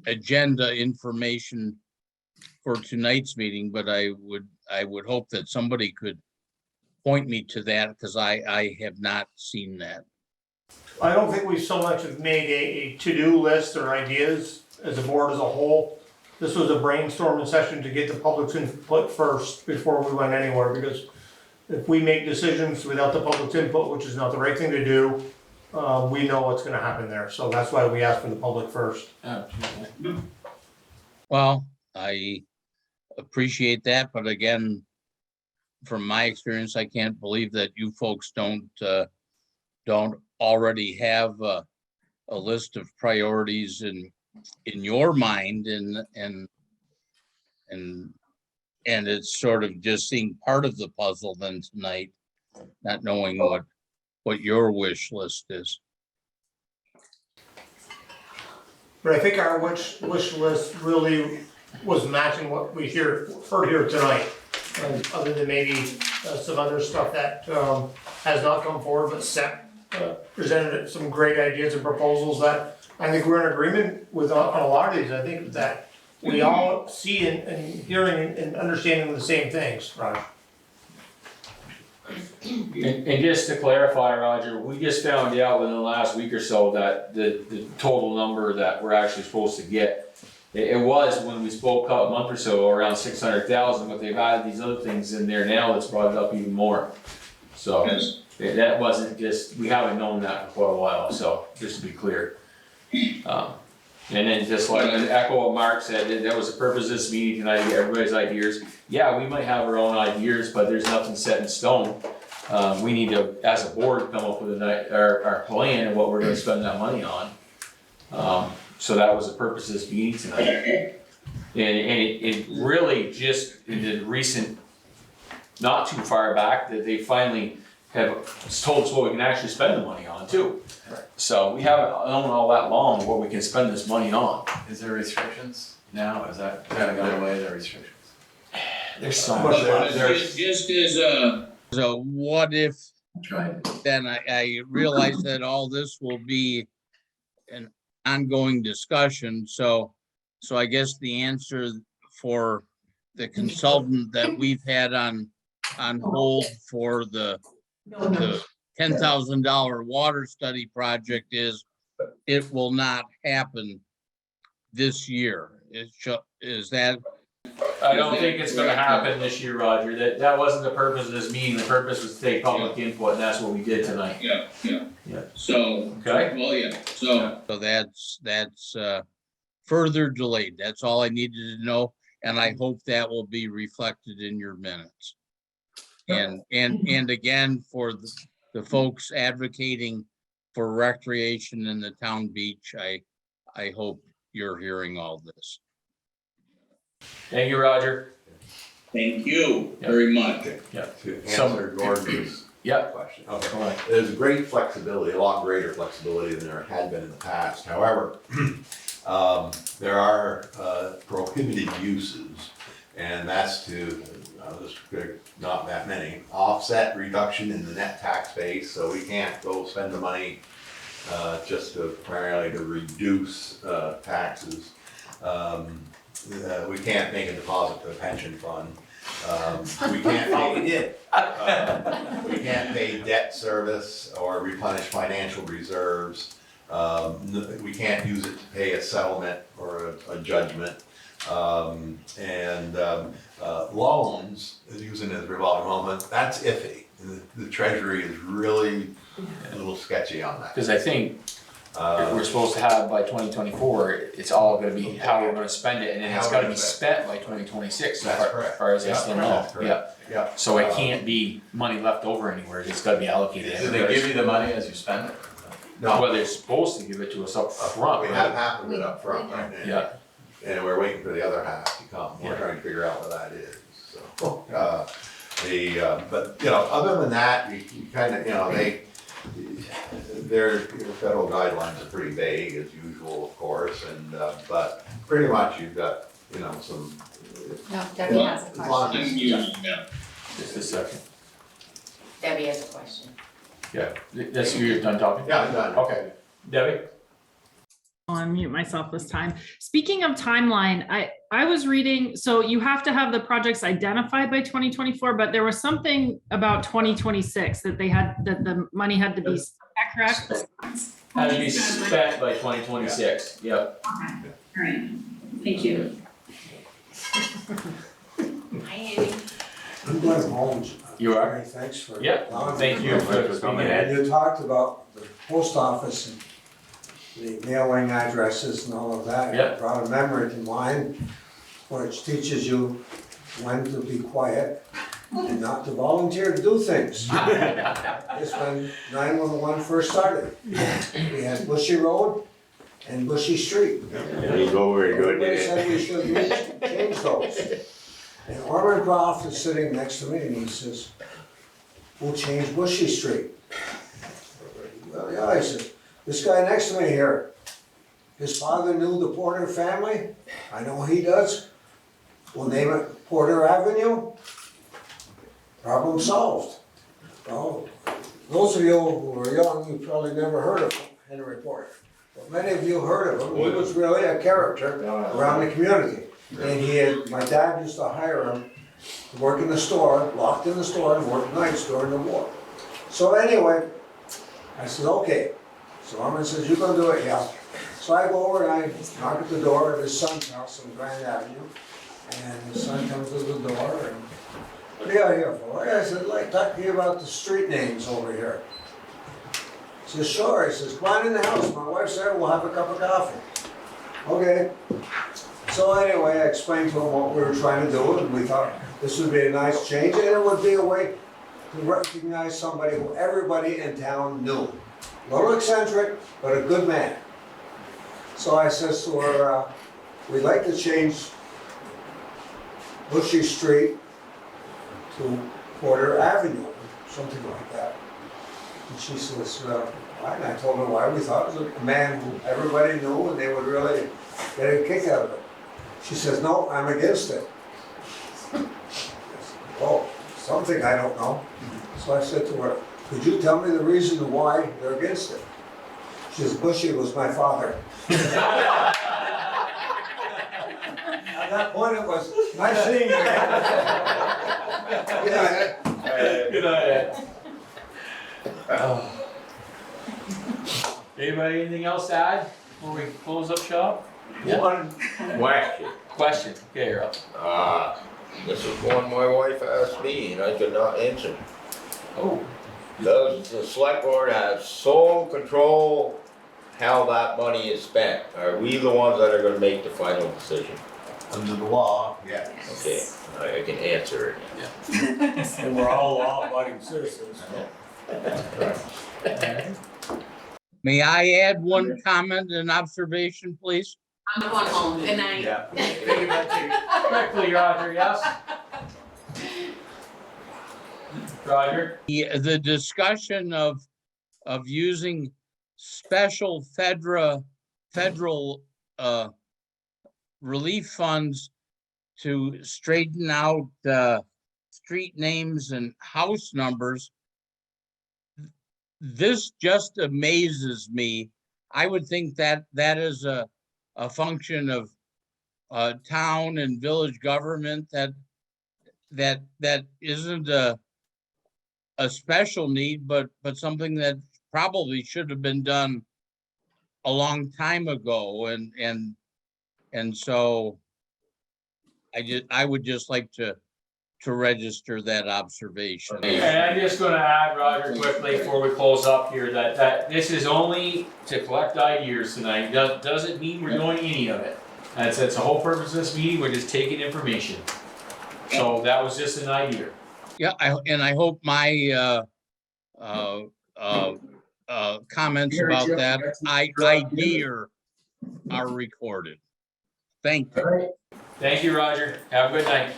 agenda information for tonight's meeting, but I would hope that somebody could point me to that, because I have not seen that. I don't think we so much have made a to-do list or ideas as a board as a whole. This was a brainstorming session to get the public's input first before we went anywhere, because if we make decisions without the public's input, which is not the right thing to do, we know what's gonna happen there. So that's why we asked for the public first. Well, I appreciate that, but again, from my experience, I can't believe that you folks don't already have a list of priorities in your mind, and it's sort of just seeing part of the puzzle then tonight, not knowing what your wish list is. But I think our wish list really was matching what we heard here tonight. Other than maybe some other stuff that has not come forward, but Seth presented some great ideas and proposals that I think we're in agreement with on a lot of these. I think that we all see and hearing and understanding the same things, Roger. And just to clarify, Roger, we just found out within the last week or so that the total number that we're actually supposed to get, it was, when we spoke a month or so, around 600,000, but they've added these other things in there now that's brought it up even more. So that wasn't just, we haven't known that for quite a while, so just to be clear. And then just like to echo what Mark said, that was the purpose of this meeting tonight, to get everybody's ideas. Yeah, we might have our own ideas, but there's nothing set in stone. We need to, as a board, come up with our plan and what we're gonna spend that money on. So that was the purpose of this meeting tonight. And it really just, in the recent, not too far back, that they finally have told us what we can actually spend the money on too. So we haven't known all that long what we can spend this money on. Is there restrictions now? Is that kind of gone away, the restrictions? There's so much. Just as a what if, then I realize that all this will be an ongoing discussion. So I guess the answer for the consultant that we've had on hold for the $10,000 water study project is, it will not happen this year. Is that? I don't think it's gonna happen this year, Roger. That wasn't the purpose of this meeting. The purpose was to take public input, and that's what we did tonight. Yeah. So, Okay. well, yeah, so that's further delayed. That's all I needed to know, and I hope that will be reflected in your minutes. And again, for the folks advocating for recreation in the town beach, I hope you're hearing all this. Thank you, Roger. Thank you very much. To So- answer Gordon's Yep. question. Go Okay. ahead. There's great flexibility, a lot greater flexibility than there had been in the past. However, there are prohibited uses, and that's to, just not that many, offset reduction in the net tax base, so we can't go spend the money just to primarily to reduce taxes. We can't make a deposit to a pension fund. We can't we can't pay debt service or replenish financial reserves. We can't use it to pay a settlement or a judgment. Loans, using it as a revolving loan, that's iffy. The Treasury is really a little sketchy on that. Because I think we're supposed to have by 2024, it's all gonna be how we're gonna spend it, and then it's gotta be spent by 2026, That's as correct. far as I still know. That's correct. Yeah. Yeah. So it can't be money left over anywhere, it's gotta be allocated. Do they give you the money as you spend it? No, Well, they're supposed to give it to us up front, we right? have half of it up front right now. Yeah. And we're waiting for the other half to come. We're Yeah. trying to figure out what that is, so. But, you know, other than that, you kind of, you know, their federal guidelines are pretty vague as usual, of course, and, but pretty much you've got, you know, some. No, Debbie has a as long question. as- Just a second. Debbie has a question. Yeah, that's you're done talking? Yeah, I'm done. Okay. Debbie? I'll unmute myself this time. Speaking of timeline, I was reading, so you have to have the projects identified by 2024, but there was something about 2026 that the money had to be, is that correct? Had to be spent by 2026, yep. All right, thank you. Hi, Andy. I'm going home. You are? Gary, thanks for. Yep, allowing me thank to you come. for coming in. And you talked about the post office and the mailing addresses and all of that. Yep. It brought a memory to mind, which teaches you when to be quiet and not to volunteer to do things. It's when 911 first started. We had Bushy Road and Bushy Street. There you go, very good. Everybody said we should change those. And Orman Croft is sitting next to me and he says, we'll change Bushy Street. Well, yeah, I said, this guy next to me here, his father knew the Porter family. I know he does. We'll name it Porter Avenue. Problem solved. Well, those of you who are young, you probably never heard of Henry Porter. But many of you heard of him. He was really a character around the community. And my dad used to hire him to work in the store, locked in the store and work nights during the war. So anyway, I said, okay. So Armin says, you're gonna do it, yeah. So I go over and I knock at the door of his son's house on Grand Avenue. And his son comes to the door and, what are you out here for? I said, I'd like to talk to you about the street names over here. He says, sure. He says, come on in the house. My wife's there, we'll have a cup of coffee. Okay. So anyway, I explained to him what we were trying to do, and we thought this would be a nice change, and it would be a way to recognize somebody who everybody in town knew. A little eccentric, but a good man. So I says to her, we'd like to change Bushy Street to Porter Avenue, something like that. And she says, why? And I told her why. We thought it was a man who everybody knew and they would really get a kick out of it. She says, no, I'm against it. Oh, something I don't know. So I said to her, could you tell me the reason why you're against it? She says, Bushy was my father. At that point it was, nice seeing you. Good night. Good night. Anybody, anything else to add before we close up shop? One question. Question, okay, you're up. This is one my wife asked me and I could not answer. Oh. Does the select board have sole control how that money is spent? Are we the ones that are gonna make the final decision? Under the law, yes. Okay, I can answer it. And we're all law-abiding citizens. May I add one comment and observation, please? I'm going home. Good night. Yeah. Thank you, Betsy. Respectfully, Roger, yes? Roger? The discussion of using special federal relief funds to straighten out street names and house numbers. This just amazes me. I would think that that is a function of town and village government that isn't a special need, but something that probably should have been done a long time ago. And so I would just like to register that observation. And I'm just gonna add, Roger, quickly before we close up here, that this is only to collect ideas tonight. Doesn't mean we're doing any of it. That's the whole purpose of this meeting. We're just taking information. So that was just an idea. Yeah, I hope my comments about that idea are recorded. Thank you. Thank you, Roger. Have a good night.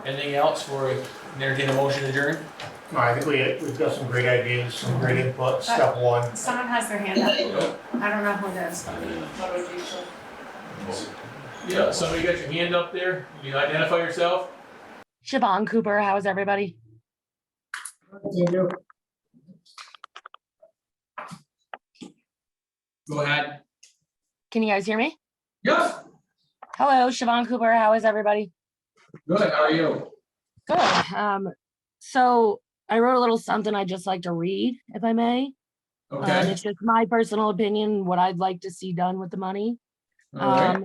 Anything else for entertain a motion to adjourn? No, I think we've got some great ideas, some great input, step one. Someone has their hand up. I don't know who it is. Yeah, somebody got your hand up there. You can identify yourself. Siobhan Cooper, how's everybody? Go ahead. Can you guys hear me? Yes. Hello, Siobhan Cooper, how is everybody? Good, how are you? Good. So I wrote a little something I'd just like to read, if I may. Okay. It's just my personal opinion, what I'd like to see done with the money. All right.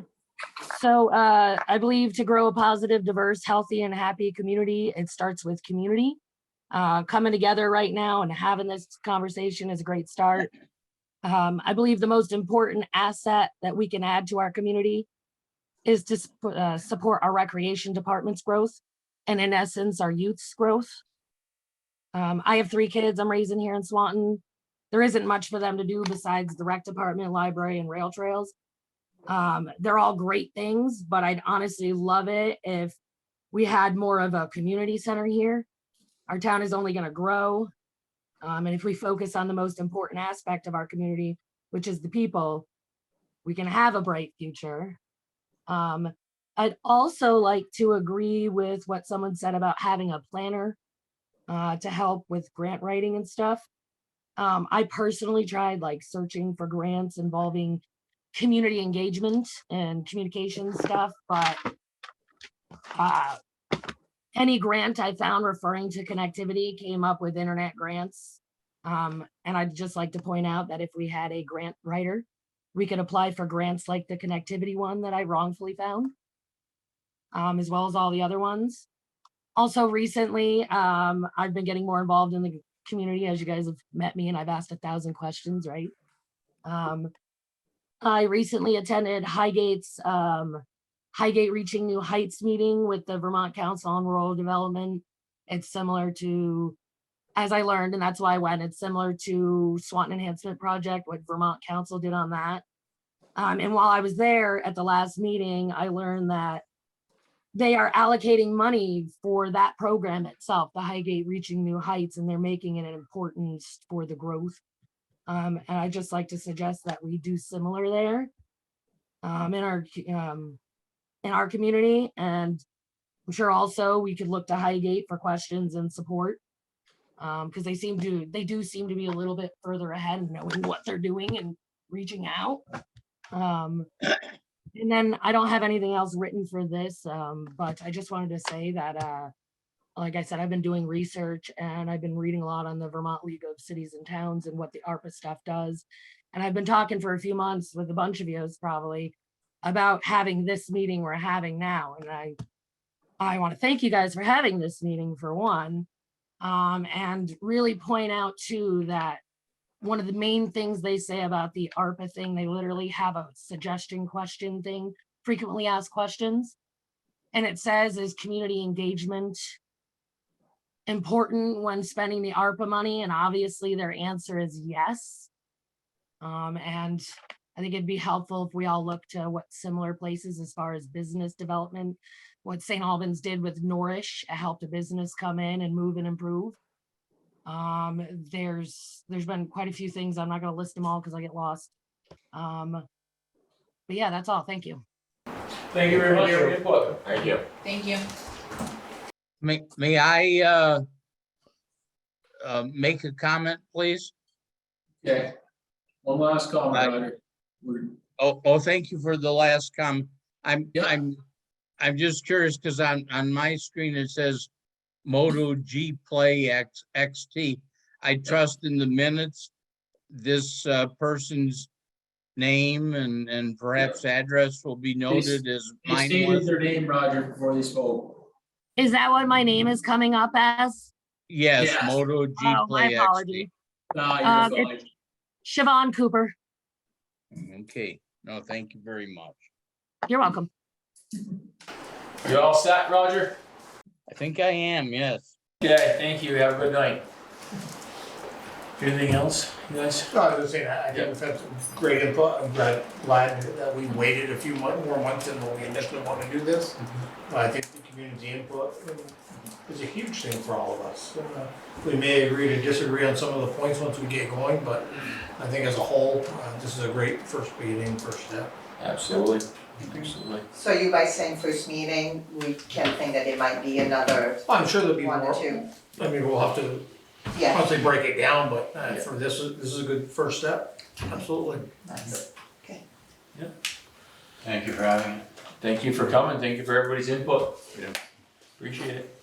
I believe to grow a positive, diverse, healthy, and happy community, it starts with community. Coming together right now and having this conversation is a great start. I believe the most important asset that we can add to our community is to support our recreation department's growth and in essence, our youth's growth. I have 3 kids I'm raising here in Swanton. There isn't much for them to do besides the rec department, library, and rail trails. They're all great things, but I'd honestly love it if we had more of a community center here. Our town is only going to grow. And if we focus on the most important aspect of our community, which is the people, we can have a bright future. I'd also like to agree with what someone said about having a planner to help with grant writing and stuff. I personally tried like searching for grants involving community engagement and communication stuff, but any grant I found referring to connectivity came up with internet grants. And I'd just like to point out that if we had a grant writer, we could apply for grants like the connectivity one that I wrongfully found, as well as all the other ones. Also recently, I've been getting more involved in the community as you guys have met me and I've asked 1,000 questions, right? I recently attended Highgate's Highgate Reaching New Heights meeting with the Vermont Council on Rural Development. It's similar to, as I learned, and that's why I went, it's similar to Swanton Enhancement Project, what Vermont Council did on that. And while I was there at the last meeting, I learned that they are allocating money for that program itself, the Highgate Reaching New Heights, and they're making it an importance for the growth. And I just like to suggest that we do similar there in our community. And I'm sure also we could look to Highgate for questions and support because they do seem to be a little bit further ahead in knowing what they're doing and reaching out. And then I don't have anything else written for this, but I just wanted to say that, like I said, I've been doing research and I've been reading a lot on the Vermont League of Cities and Towns and what the ARPA stuff does. And I've been talking for a few months with a bunch of yous probably about having this meeting we're having now. And I want to thank you guys for having this meeting for one, and really point out too that one of the main things they say about the ARPA thing, they literally have a suggestion question thing, frequently asked questions. And it says, is community engagement important when spending the ARPA money? And obviously their answer is yes. And I think it'd be helpful if we all look to what similar places as far as business development, what St. Albans did with Nourish, helped a business come in and move and improve. There's been quite a few things. I'm not gonna list them all because I get lost. But yeah, that's all. Thank you. Thank you very much for your input. Thank you. Thank you. May I make a comment, please? Okay. One last comment, Roger. Oh, thank you for the last comment. I'm just curious because on my screen it says Moto G Play XT. I trust in the minutes this person's name and perhaps address will be noted as They mine stated was. their name, Roger, before they spoke. Is that what my name is coming up as? Yes, Yes. Moto G Oh, my Play apologies. Nah, you're fine. It's Siobhan Cooper. XT. Okay, no, thank you very much. You're welcome. You all set, Roger? I think I am, yes. Okay, thank you. Have a good night. Anything else, you guys? No, I was just saying, I think we've had some great input. I'm glad that we waited a few more months than what we initially wanted to do this. I think the community input is a huge thing for all of us. We may agree to disagree on some of the points once we get going, but I think as a whole, this is a great first beginning, first step. Absolutely. Absolutely. So you guys saying first meeting, we can think that it might be another I'm sure there'll be one more. or two? I mean, we'll have to Yeah. constantly break it down, but for this is a good first step. Absolutely. Nice. Okay. Thank you for having me. Thank you for coming. Thank you for everybody's input. Yeah. Appreciate it.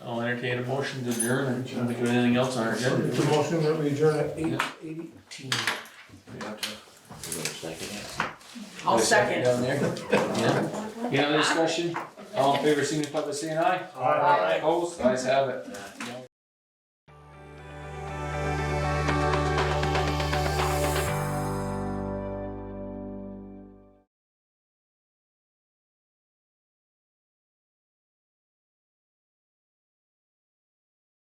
I'll entertain a motion to adjourn and try to do anything else on our agenda. The motion that we adjourn at 8:18. We have to. I'll second. Down there. Yeah. Any other discussion? All in favor, signify by saying aye. Aye. Opposed? Ayes have it.